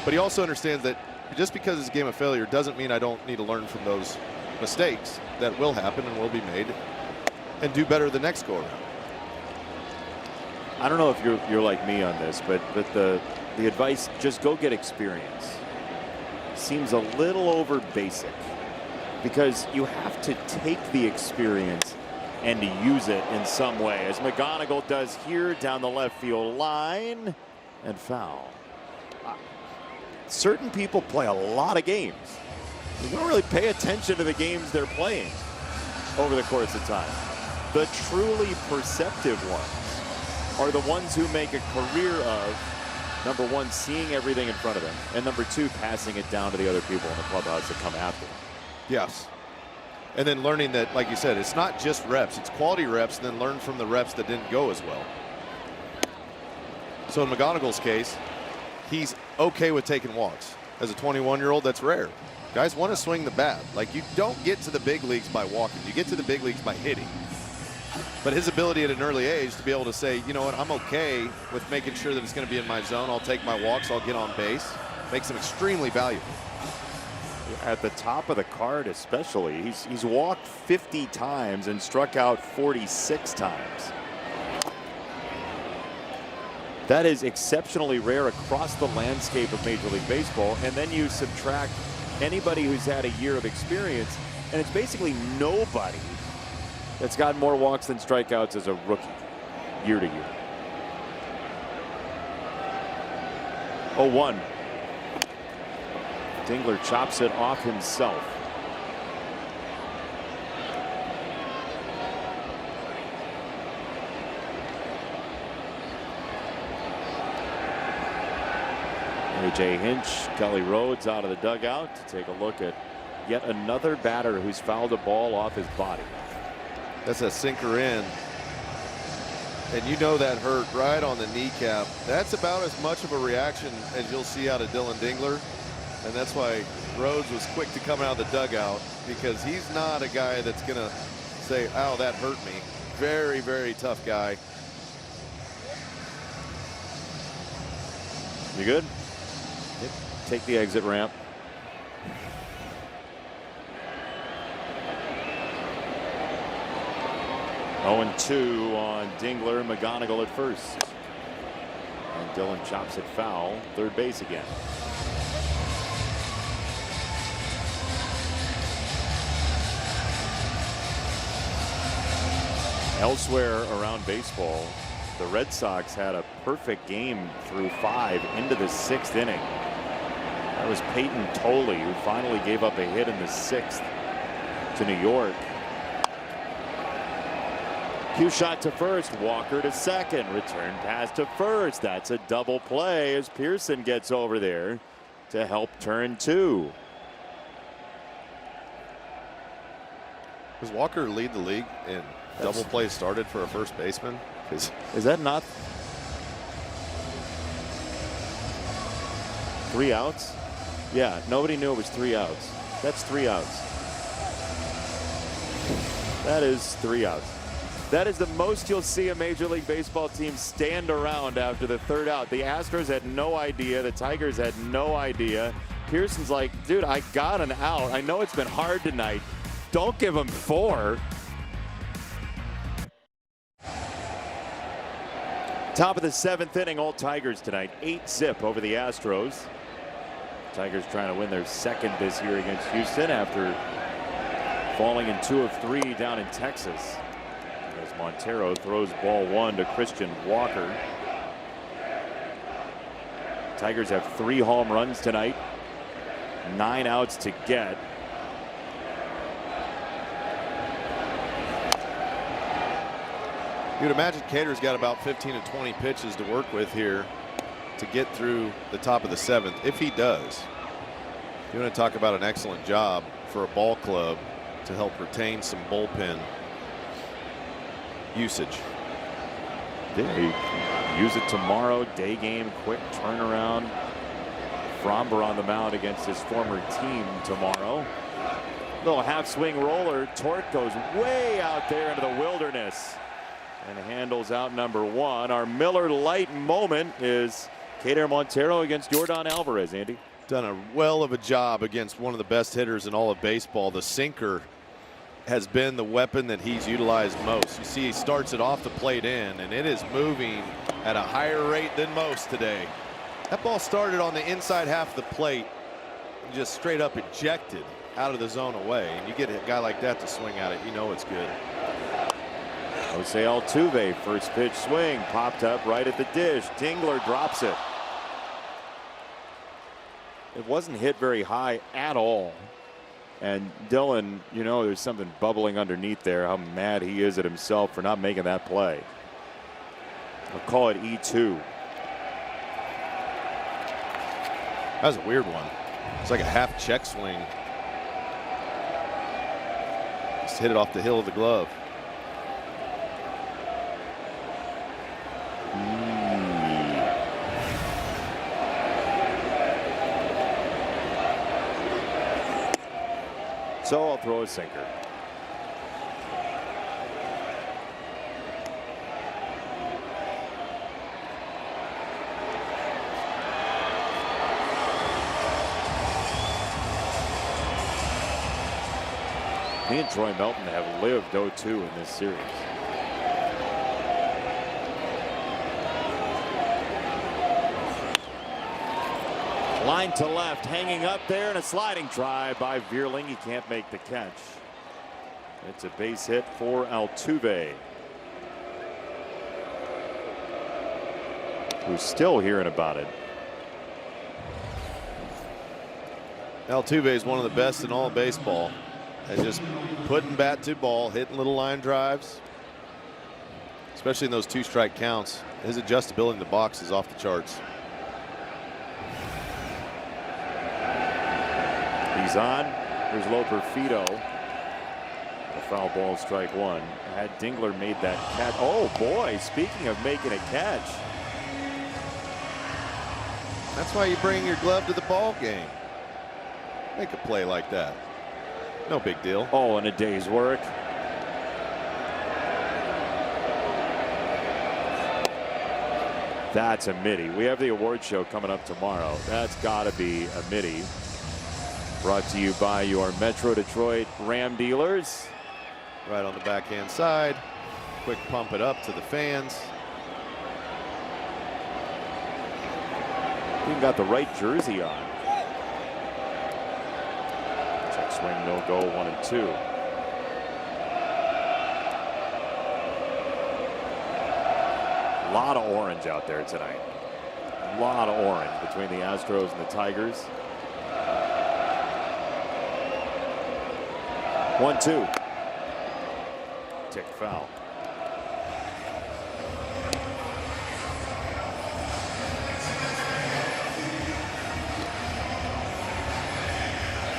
But he also understands that just because it's a game of failure doesn't mean I don't need to learn from those mistakes that will happen and will be made and do better the next go around. I don't know if you're like me on this, but the advice, just go get experience, seems a little over basic, because you have to take the experience and to use it in some way, as McGonigal does here down the left field line, and foul. Certain people play a lot of games. You don't really pay attention to the games they're playing over the course of time. The truly perceptive ones are the ones who make a career of, number one, seeing everything in front of them, and number two, passing it down to the other people in the clubhouse that come after them. Yes. And then learning that, like you said, it's not just reps, it's quality reps, and then learn from the reps that didn't go as well. So in McGonigal's case, he's okay with taking walks. As a 21-year-old, that's rare. Guys want to swing the bat. Like, you don't get to the big leagues by walking. You get to the big leagues by hitting. But his ability at an early age to be able to say, you know what, I'm okay with making sure that it's going to be in my zone. I'll take my walks. I'll get on base. Makes him extremely valuable. At the top of the card especially, he's walked 50 times and struck out 46 times. That is exceptionally rare across the landscape of Major League Baseball. And then you subtract anybody who's had a year of experience, and it's basically nobody that's got more walks than strikeouts as a rookie year to year. 0-1. Dingler chops it off himself. A.J. Hinch, Kelly Rhodes out of the dugout to take a look at yet another batter who's fouled a ball off his body. That's a sinker in. And you know that hurt right on the kneecap. That's about as much of a reaction as you'll see out of Dylan Dingler. And that's why Rhodes was quick to come out of the dugout, because he's not a guy that's going to say, ow, that hurt me. Very, very tough guy. You good? Yep. Take the exit ramp. Oh, 0-2 on Dingler. McGonigal at first. And Dylan chops it foul. Third base again. Elsewhere around baseball, the Red Sox had a perfect game through 5 into the 6th inning. That was Peyton Tolle, who finally gave up a hit in the 6th to New York. Cue shot to first, Walker to second, return pass to first. That's a double play as Pearson gets over there to help turn 2. Does Walker lead the league in double plays started for a first baseman? Is that not 3 outs? Yeah, nobody knew it was 3 outs. That's 3 outs. That is 3 outs. That is the most you'll see a Major League Baseball team stand around after the 3rd out. The Astros had no idea. The Tigers had no idea. Pearson's like, dude, I got an out. I know it's been hard tonight. Don't give him 4. Top of the 7th inning, all Tigers tonight. 8-zip over the Astros. Tigers trying to win their 2nd this year against Houston after falling in 2 of 3 down in Texas. As Montero throws ball 1 to Christian Walker. Tigers have 3 home runs tonight. 9 outs to get. You'd imagine Cater's got about 15 to 20 pitches to work with here to get through the top of the 7th. If he does, you want to talk about an excellent job for a ball club to help retain some bullpen usage. They use it tomorrow. Day game, quick turnaround. Fromber on the mound against his former team tomorrow. Little half swing roller. Torque goes way out there into the wilderness and handles out number 1. Our Miller Lite moment is Kader Montero against Yordan Alvarez. Andy, done a well of a job against one of the best hitters in all of baseball. The sinker has been the weapon that he's utilized most. You see, he starts it off the plate in, and it is moving at a higher rate than most today. That ball started on the inside half of the plate and just straight up ejected out of the zone away. And you get a guy like that to swing at it, you know it's good. Jose Altuve, first pitch swing, popped up right at the dish. Dingler drops it. It wasn't hit very high at all. And Dylan, you know, there's something bubbling underneath there. How mad he is at himself for not making that play. I'll call it E2. That was a weird one. It's like a half check swing. Just hit it off the heel of the glove. So I'll throw a sinker. Me and Troy Melton have lived 0-2 in this series. Line to left, hanging up there, and a sliding try by Vierling. He can't make the catch. It's a base hit for Altuve, who's still hearing about it. Altuve is one of the best in all of baseball. And just putting bat to ball, hitting little line drives, especially in those 2-strike counts. His adjustability in the box is off the charts. He's on. Here's Loper Fido. A foul ball, strike 1. Had Dingler made that catch. Oh boy, speaking of making a catch. That's why you bring your glove to the ball game. Make a play like that. No big deal. Oh, and a day's work. That's a Mitty. We have the award show coming up tomorrow. That's got to be a Mitty. Brought to you by your Metro Detroit Ram dealers. Right on the backhand side. Quick pump it up to the fans. Even got the right jersey on. Check swing, no go, 1-2. A lot of orange out there tonight. A lot of orange between the Astros and the Tigers. 1-2. Tick foul.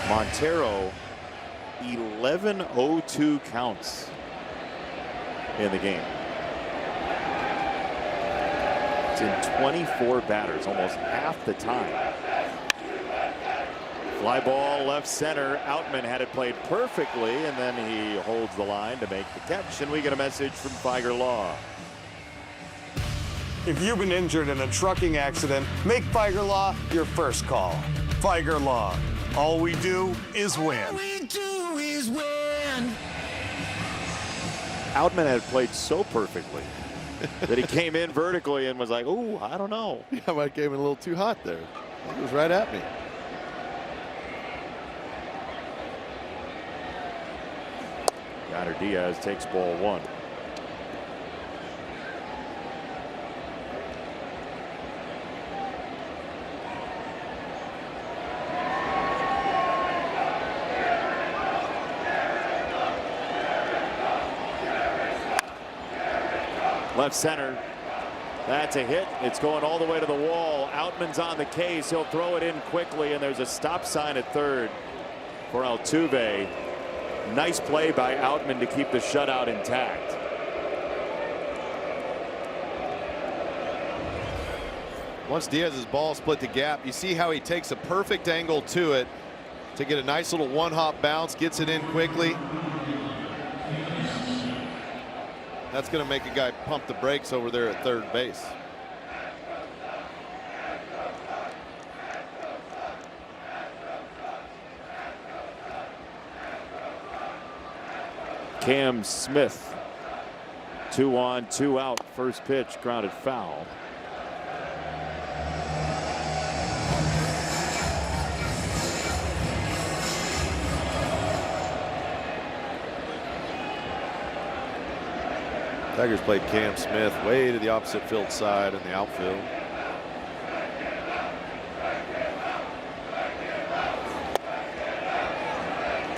Montero, 11 0-2 counts in the game. It's in 24 batters, almost half the time. Fly ball left center. Outman had it played perfectly, and then he holds the line to make the catch, and we get a message from Figer Law. If you've been injured in a trucking accident, make Figer Law your first call. Figer Law. All we do is win. All we do is win. Outman had played so perfectly that he came in vertically and was like, "Ooh, I don't know." Yeah, I might have came in a little too hot there. He was right at me. Yonder Diaz takes ball 1. Left center. That's a hit. It's going all the way to the wall. Outman's on the case. He'll throw it in quickly, and there's a stop sign at third for Altuve. Nice play by Outman to keep the shutout intact. Once Diaz's ball split the gap, you see how he takes a perfect angle to it to get a nice little one-hop bounce, gets it in quickly. That's going to make a guy pump the brakes over there at third base. Cam Smith, 2 on, 2 out. First pitch grounded foul. Tigers played Cam Smith way to the opposite field side in the outfield.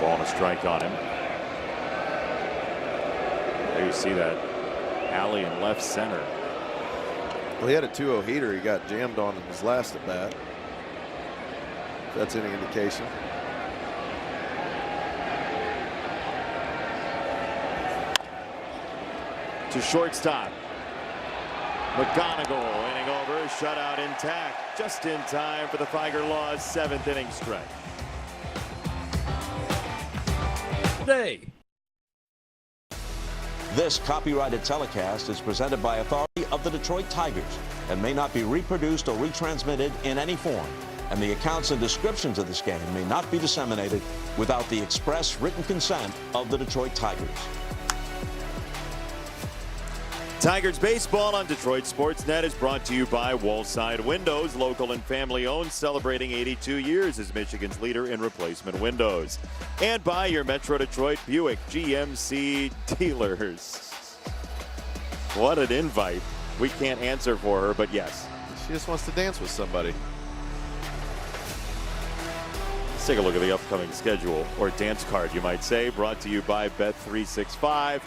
Ball and a strike on him. There you see that alley in left center. Well, he had a 2-0 heater. He got jammed on in his last at bat. If that's any indication. To shortstop. McGonigal inning over, shutout intact, just in time for the Tiger Law's 7th inning stretch. This copyrighted telecast is presented by authority of the Detroit Tigers and may not be reproduced or retransmitted in any form. And the accounts and descriptions of this game may not be disseminated without the express written consent of the Detroit Tigers. Tigers baseball on Detroit Sportsnet is brought to you by Wallside Windows, local and family owned, celebrating 82 years as Michigan's leader in replacement windows. And by your Metro Detroit Buick GMC dealers. What an invite. We can't answer for her, but yes. She just wants to dance with somebody. Let's take a look at the upcoming schedule, or dance card, you might say, brought to you by Bet365.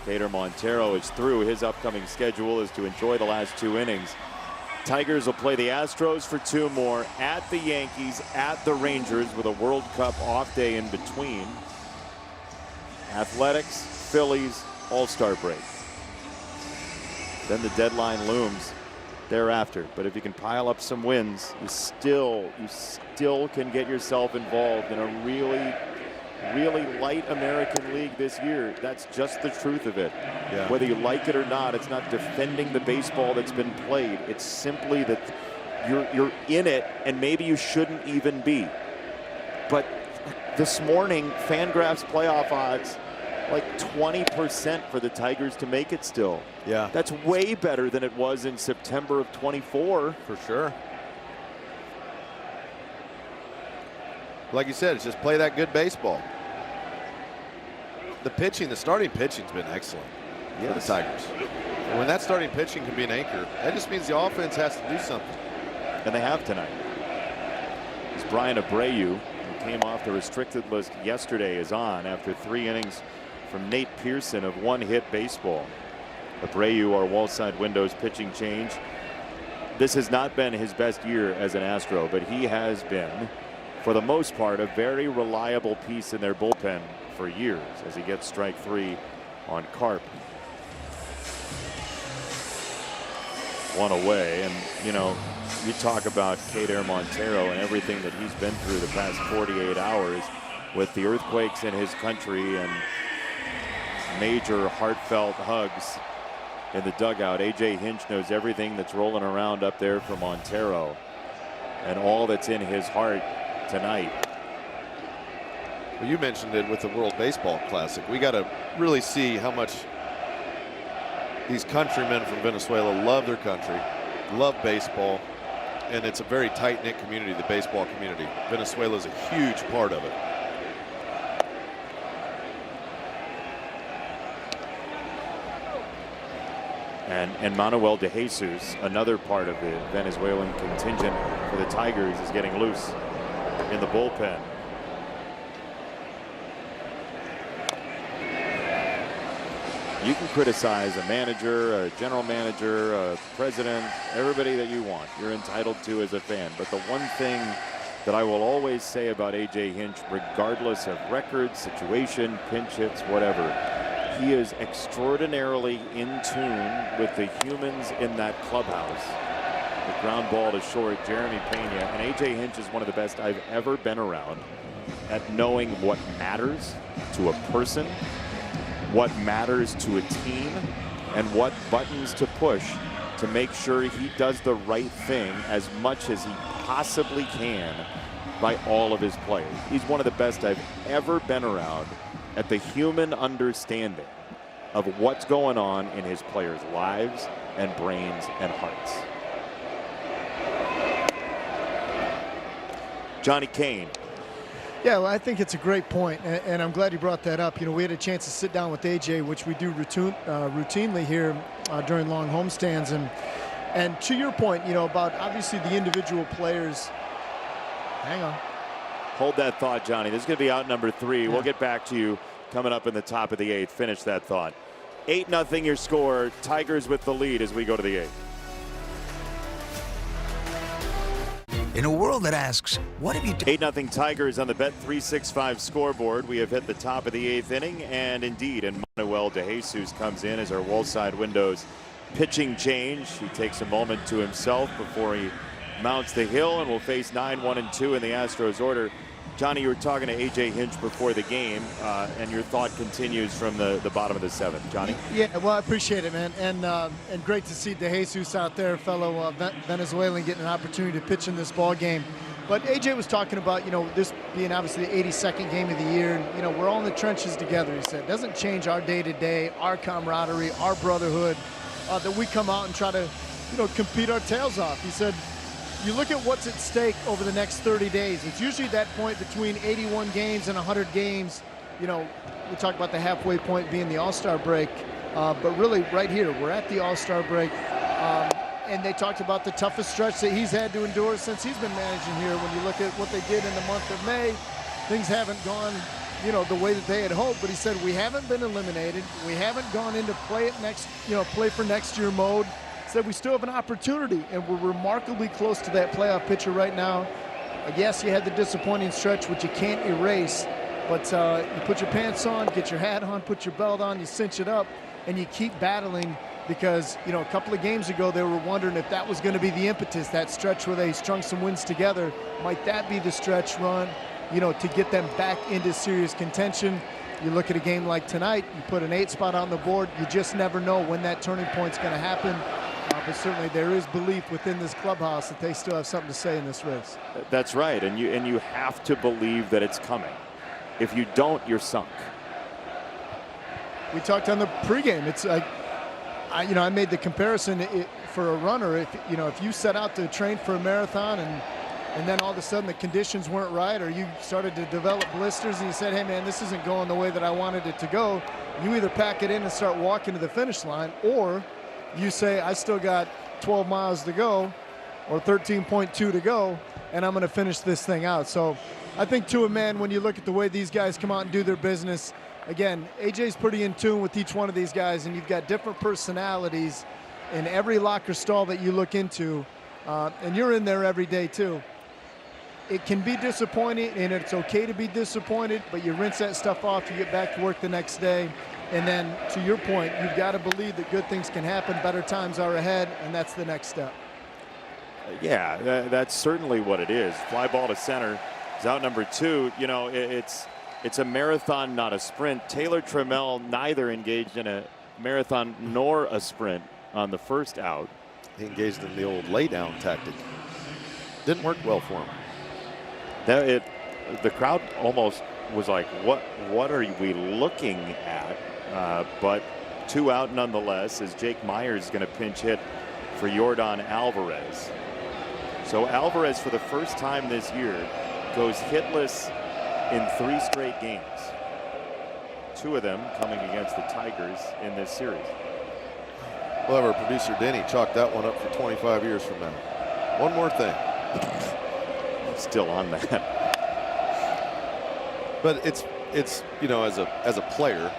Cater Montero is through. His upcoming schedule is to enjoy the last 2 innings. Tigers will play the Astros for 2 more, at the Yankees, at the Rangers, with a World Cup off day in between. Athletics, Phillies, All-Star break. Then the deadline looms thereafter. But if you can pile up some wins, you still can get yourself involved in a really light American League this year. That's just the truth of it. Yeah. Whether you like it or not, it's not defending the baseball that's been played. It's simply that you're in it, and maybe you shouldn't even be. But this morning, Fangraphs playoff odds like 20% for the Tigers to make it still. Yeah. That's way better than it was in September of 24. For sure. Like you said, it's just play that good baseball. The starting pitching's been excellent for the Tigers. And when that starting pitching can be an anchor, that just means the offense has to do something. And they have tonight. As Brian Abreu, who came off the restricted list yesterday, is on after 3 innings from Nate Pearson of 1-hit baseball. Abreu, our Wallside Windows pitching change. This has not been his best year as an Astro, but he has been, for the most part, a very reliable piece in their bullpen for years as he gets strike 3 on Carp. 1 away, and you know, you talk about Cater Montero and everything that he's been through the past 48 hours with the earthquakes in his country and major heartfelt hugs in the dugout. AJ Hinch knows everything that's rolling around up there for Montero and all that's in his heart tonight. Well, you mentioned it with the World Baseball Classic. We got to really see how much these countrymen from Venezuela love their country, love baseball, and it's a very tight-knit community, the baseball community. Venezuela is a huge part of it. And Manuel de Jesus, another part of the Venezuelan contingent for the Tigers, is getting loose in the bullpen. You can criticize a manager, a general manager, a president, everybody that you want. You're entitled to as a fan. But the one thing that I will always say about AJ Hinch, regardless of record, situation, pinch hits, whatever, he is extraordinarily in tune with the humans in that clubhouse. The ground ball to short, Jeremy Pena. And A.J. Hinch is one of the best I've ever been around at knowing what matters to a person, what matters to a team, and what buttons to push to make sure he does the right thing as much as he possibly can by all of his players. He's one of the best I've ever been around at the human understanding of what's going on in his players' lives and brains and hearts. Johnny Kane. Yeah, well, I think it's a great point, and I'm glad you brought that up. You know, we had a chance to sit down with AJ, which we do routinely here during long homestands, and to your point, you know, about obviously the individual players. Hang on. Hold that thought, Johnny. This is going to be out number 3. Yeah. We'll get back to you coming up in the top of the 8th. Finish that thought. 8-0 your score. Tigers with the lead as we go to the 8th. In a world that asks, what have you done? 8-0 Tigers on the Bet365 scoreboard. We have hit the top of the 8th inning, and indeed, Manuel De Jesus comes in as our Wallside Windows pitching change. He takes a moment to himself before he mounts the hill and will face 9-1-2 in the Astros order. Johnny, you were talking to A.J. Hinch before the game, and your thought continues from the bottom of the 7th. Johnny? Yeah, well, I appreciate it, man. And great to see De Jesus out there, fellow Venezuelan, getting an opportunity to pitch in this ball game. But A.J. was talking about, you know, this being obviously the 82nd game of the year. And, you know, we're all in the trenches together, he said. It doesn't change our day-to-day, our camaraderie, our brotherhood, that we come out and try to, you know, compete our tails off. He said, you look at what's at stake over the next 30 days. It's usually that point between 81 games and 100 games. You know, we talk about the halfway point being the All-Star break, but really right here, we're at the All-Star break. And they talked about the toughest stretch that he's had to endure since he's been managing here. When you look at what they did in the month of May, things haven't gone, you know, the way that they had hoped. But he said, we haven't been eliminated. We haven't gone into play for next year mode. Said we still have an opportunity, and we're remarkably close to that playoff picture right now. Yes, you had the disappointing stretch, which you can't erase, but you put your pants on, get your hat on, put your belt on, you cinch it up, and you keep battling because, you know, a couple of games ago they were wondering if that was going to be the impetus, that stretch where they strung some wins together. Might that be the stretch run, you know, to get them back into serious contention? You look at a game like tonight, you put an 8 spot on the board, you just never know when that turning point's going to happen. But certainly there is belief within this clubhouse that they still have something to say in this race. That's right, and you have to believe that it's coming. If you don't, you're sunk. We talked on the pregame. It's like, I made the comparison for a runner. If you set out to train for a marathon and then all of a sudden the conditions weren't right, or you started to develop blisters and you said, hey man, this isn't going the way that I wanted it to go, you either pack it in and start walking to the finish line, or you say, I still got 12 miles to go or 13.2 to go, and I'm going to finish this thing out. So I think to a man, when you look at the way these guys come out and do their business, again, AJ's pretty in tune with each one of these guys, and you've got different personalities in every locker stall that you look into, and you're in there every day too. It can be disappointing, and it's okay to be disappointed, but you rinse that stuff off, you get back to work the next day. And then, to your point, you've got to believe that good things can happen, better times are ahead, and that's the next step. Yeah, that's certainly what it is. Fly ball to center is out number 2. You know, it's a marathon, not a sprint. Taylor Trammell neither engaged in a marathon nor a sprint on the first out. He engaged in the old laydown tactic. Didn't work well for him. The crowd almost was like, what are we looking at? But 2 out nonetheless, as Jake Myers is going to pinch hit for Yordan Alvarez. So Alvarez, for the first time this year, goes hitless in 3 straight games. 2 of them coming against the Tigers in this series. We'll have our producer Denny chalk that one up for 25 years from now. One more thing. Still on that. But it's you know, as a player,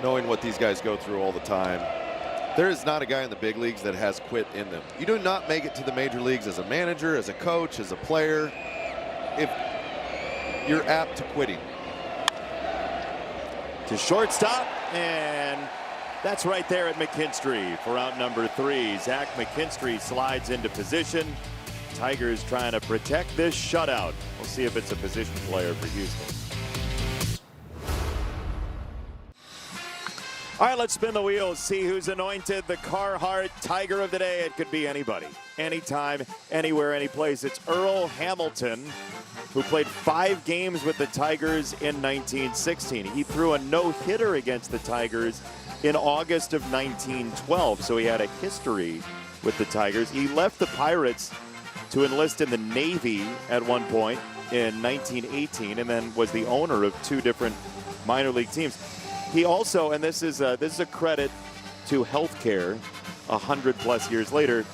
knowing what these guys go through all the time, there is not a guy in the big leagues that has quit in them. You do not make it to the major leagues as a manager, as a coach, as a player, if you're apt to quitting. To shortstop, and That's right there at McKinstry for out number 3. Zach McKinstry slides into position. Tigers trying to protect this shutout. We'll see if it's a position player for Houston. All right, let's spin the wheels, see who's anointed the Carhartt Tiger of the Day. It could be anybody, anytime, anywhere, any place. It's Earl Hamilton, who played 5 games with the Tigers in 1916. He threw a no-hitter against the Tigers in August of 1912, so he had a history with the Tigers. He left the Pirates to enlist in the Navy at one point in 1918, and then was the owner of 2 different minor league teams. He also, and this is a credit to healthcare 100+ years later,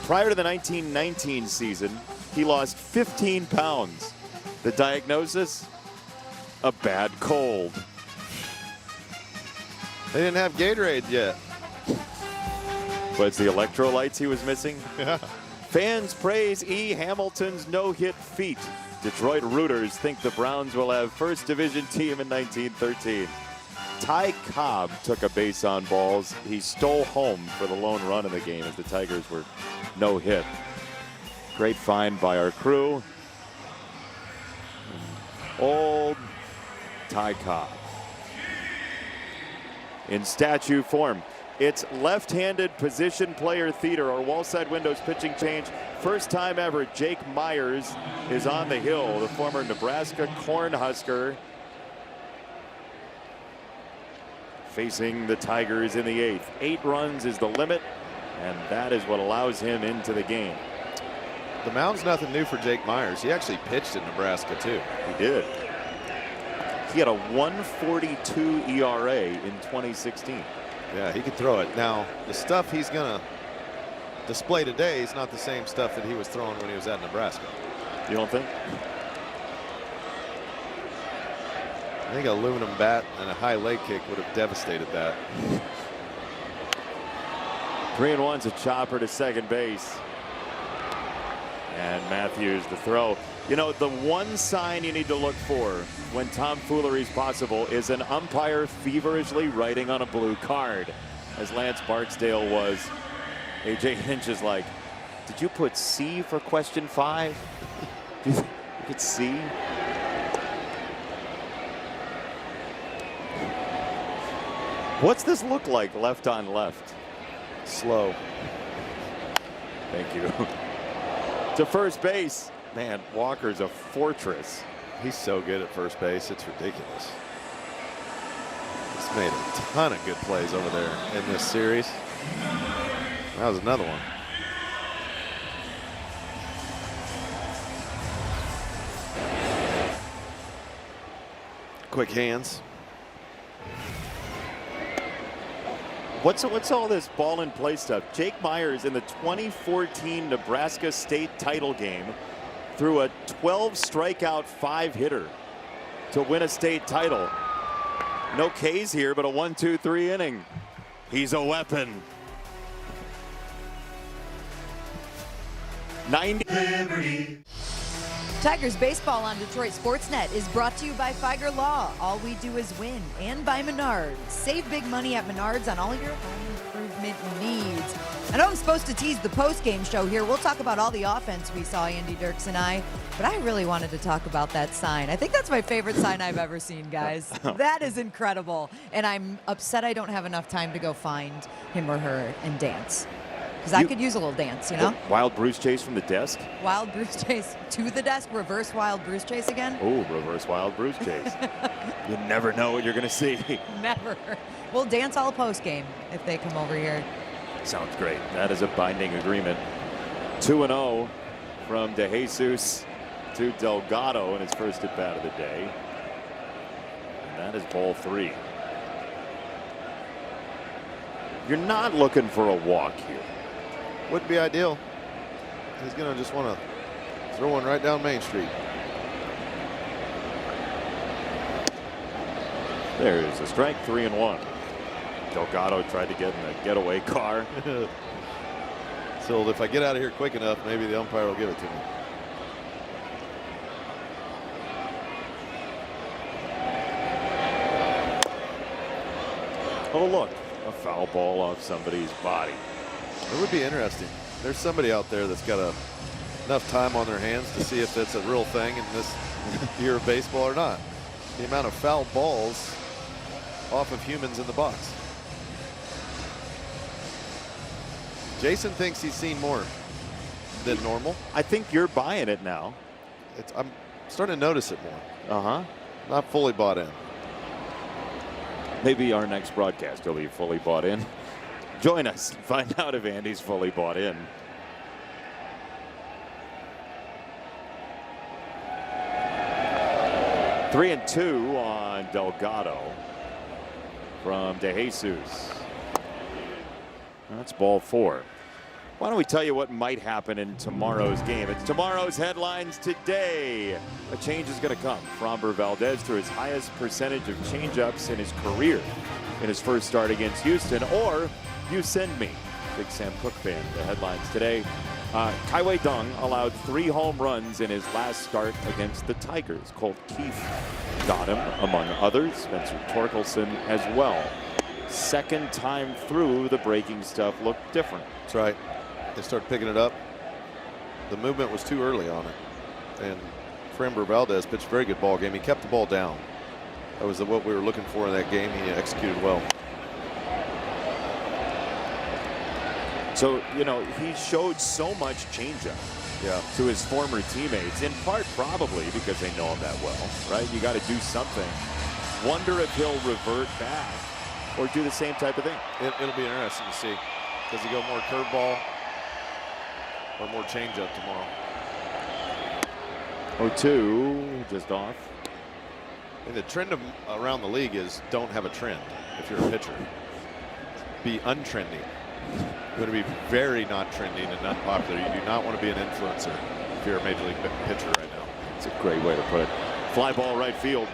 prior to the 1919 season, he lost 15 pounds. The diagnosis? A bad cold. They didn't have Gatorade yet. But it's the electrolytes he was missing? Yeah. Fans praise E. Hamilton's no-hit feat. Detroit rooters think the Browns will have first division team in 1913. Ty Cobb took a base on balls. He stole home for the lone run in the game as the Tigers were no hit. Great find by our crew. Old Ty Cobb. In statue form. It's left-handed position player theater or wall side windows pitching change. First time ever, Jake Myers is on the hill, the former Nebraska Cornhusker, facing the Tigers in the 8th. 8 runs is the limit, and that is what allows him into the game. The mound's nothing new for Jake Myers. He actually pitched in Nebraska, too. He did. He had a 1.42 ERA in 2016. Yeah, he could throw it. Now, the stuff he's going to display today is not the same stuff that he was throwing when he was at Nebraska. You don't think? I think an aluminum bat and a high leg kick would have devastated that. 3-1's a chopper to second base. And Matthews the throw. You know, the one sign you need to look for when tomfoolery is possible is an umpire feverishly writing on a blue card, as Lance Barksdale was. A.J. Hinch is like, did you put C for question 5? You could see. What's this look like left on left? Slow. Thank you. To first base. Man, Walker's a fortress. He's so good at first base. It's ridiculous. He's made a ton of good plays over there in this series. That was another one. Quick hands. What's all this ball in play stuff? Jake Myers in the 2014 Nebraska State title game threw a 12 strikeout 5-hitter to win a state title. No K's here, but a 1-2-3 inning. He's a weapon. 90 Liberty. Tigers baseball on Detroit Sportsnet is brought to you by Figer Law. All we do is win. And by Menards. Save big money at Menards on all your home improvement needs. I know I'm supposed to tease the post-game show here. We'll talk about all the offense we saw, Andy Dirks and I. But I really wanted to talk about that sign. I think that's my favorite sign I've ever seen, guys. That is incredible. And I'm upset I don't have enough time to go find him or her and dance. Because I could use a little dance, you know? Wild Bruce chase from the desk? Wild Bruce chase to the desk, reverse Wild Bruce chase again? Oh, reverse Wild Bruce chase. You never know what you're going to see. Never. We'll dance all post-game if they come over here. Sounds great. That is a binding agreement. 2-0 from DeJesus to Delgado in his first at-bat of the day. And that is ball 3. You're not looking for a walk here. Wouldn't be ideal. He's going to just want to throw one right down Main Street. There's a strike, 3-1. Delgado tried to get in a getaway car. So if I get out of here quick enough, maybe the umpire will give it to me. Oh, look. a foul ball off somebody's body. It would be interesting. There's somebody out there that's got enough time on their hands to see if it's a real thing in this year of baseball or not. The amount of foul balls off of humans in the box. Jason thinks he's seen more than normal. I think you're buying it now. I'm starting to notice it more. Uh-huh. Not fully bought in. Maybe our next broadcast will be fully bought in. Join us. Find out if Andy's fully bought in. Three and two on Delgado from DeJesus. That's ball 4. Why don't we tell you what might happen in tomorrow's game? It's tomorrow's headlines today. A change is going to come. Framber Valdez to his highest percentage of changeups in his career in his first start against Houston, or you send me. Big Sam Cooke fan. The headlines today. Kai Wei Dong allowed 3 home runs in his last start against the Tigers. Colt Keith got him, among others. Spencer Torkelson as well. Second time through, the breaking stuff looked different. That's right. They started picking it up. The movement was too early on it. And Framber Valdez pitched a very good ball game. He kept the ball down. That was what we were looking for in that game. He executed well. So, you know, he showed so much changeup to his former teammates, in part probably because they know him that well, right? You got to do something. Wonder if he'll revert back or do the same type of thing. It'll be interesting to see. Does he go more curveball or more changeup tomorrow? 0-2, just off. And the trend around the league is don't have a trend if you're a pitcher. Be untrending. Going to be very not trending and not popular. You do not want to be an influencer if you're a major league pitcher right now. It's a great way to put it. Fly ball right field.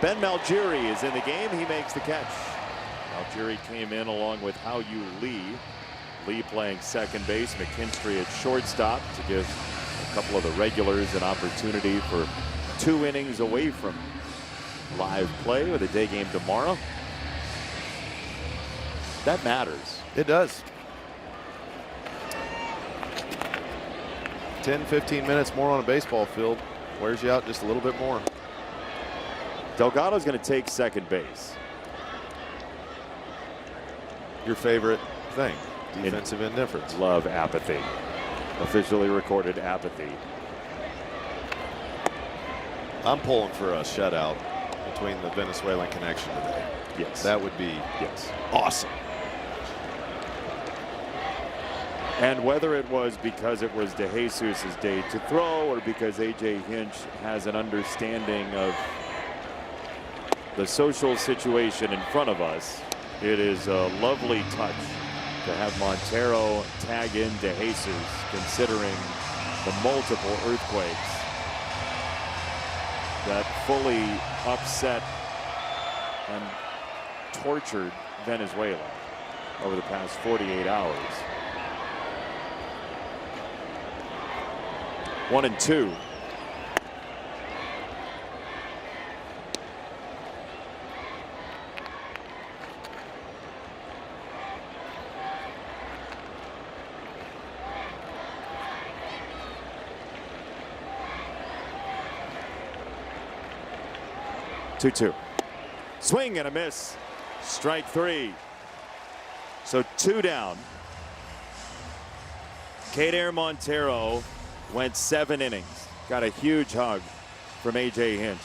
Ben Malgiri is in the game. He makes the catch. Malgiri came in along with Hao-Yu Lee. Lee playing second base, McKinstry at shortstop to give a couple of the regulars an opportunity for 2 innings away from live play with a day game tomorrow. That matters. It does. 10, 15 minutes more on a baseball field wears you out just a little bit more. Delgado's going to take second base. Your favorite thing, defensive indifference. Love apathy. Officially recorded apathy. I'm pulling for a shutout between the Venezuelan connection today. Yes. That would be awesome. And whether it was because it was DeJesus' day to throw or because A.J. Hinch has an understanding of the social situation in front of us, it is a lovely touch to have Montero tag in DeJesus, considering the multiple earthquakes that fully upset and tortured Venezuela over the past 48 hours. 1-2. Two. Swing and a miss. Strike 3. So 2 down. Kader Montero went 7 innings. Got a huge hug from A.J. Hinch.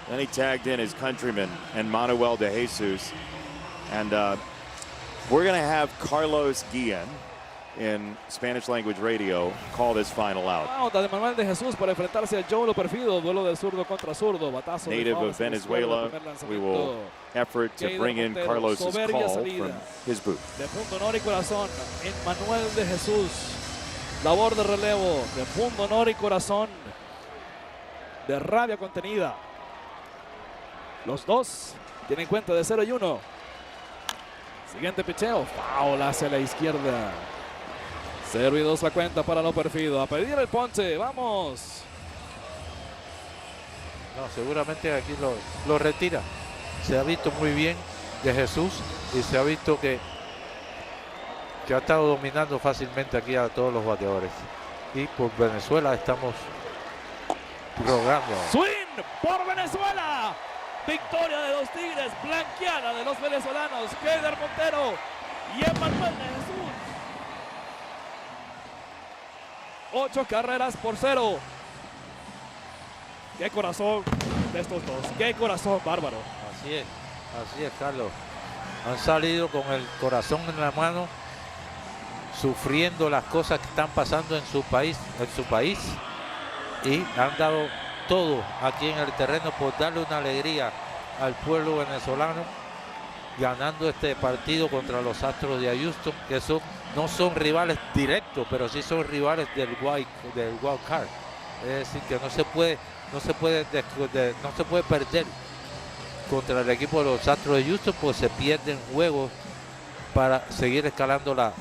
Then he tagged in his countryman and Manuel DeJesus. And we're going to have Carlos Guillen in Spanish language radio call this final out. De Manuel de Jesús para enfrentarse a Joe Perfido, duelo de zurdo contra zurdo, batazo native of Venezuela. We will effort to bring in Carlos's call from his booth. De punto honor y corazón en Manuel de Jesús. Labor de relevo de punto honor y corazón. De rabia contenida. Los dos tienen cuenta de 0-1. Siguiente picheo. Foul hacia la izquierda. 0-2 la cuenta para Lo Perfido. A pedir el ponche. Vamos. No, seguramente aquí lo retira. Se ha visto muy bien de Jesús y se ha visto que ha estado dominando fácilmente aquí a todos los bateadores. Y por Venezuela estamos rogando. Swing por Venezuela. Victoria de los Tigres, blanqueada de los venezolanos, Keider Montero y Emmanuel de Jesús. 8 carreras por 0. Qué corazón de estos dos, qué corazón bárbaro. Así es, Carlos. Han salido con el corazón en la mano, sufriendo las cosas que están pasando en su país, y han dado todo aquí en el terreno por darle una alegría al pueblo venezolano, ganando este partido contra los Astros de Houston, que no son rivales directos, pero sí son rivales del wild card. Es decir, que no se puede perder contra el equipo de los Astros de Houston, pues se pierden juegos para seguir escalando la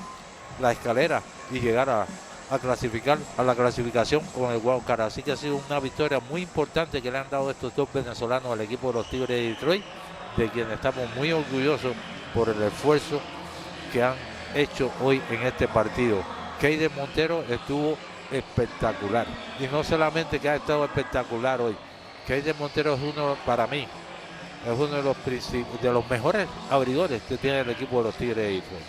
escalera y llegar a clasificar a la clasificación con el wild card. Así que ha sido una victoria muy importante que le han dado estos dos venezolanos al equipo de los Tigres de Detroit, de quienes estamos muy orgullosos por el esfuerzo que han hecho hoy en este partido. Keider Montero estuvo espectacular, y no solamente que ha estado espectacular hoy. Keider Montero es para mí es uno de los mejores abridores que tiene el equipo de los Tigres de Detroit.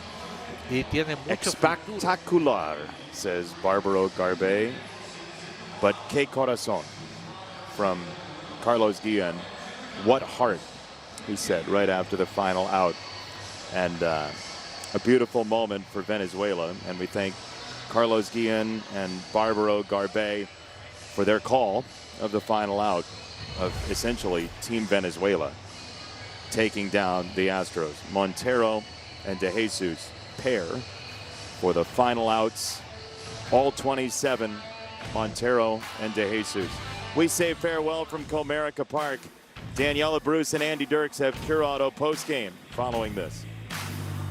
Y tiene mucho Espectacular, says Barbaro Garbe. But qué corazón from Carlos Guillen. What heart, he said right after the final out. And a beautiful moment for Venezuela. And we thank Carlos Guillen and Barbaro Garbe for their call of the final out of essentially Team Venezuela taking down the Astros. Montero and De Jesus pair for the final outs, all 27, Montero and De Jesus. We say farewell from Comerica Park. Daniela Bruce and Andy Dirks have Pure Auto postgame following this.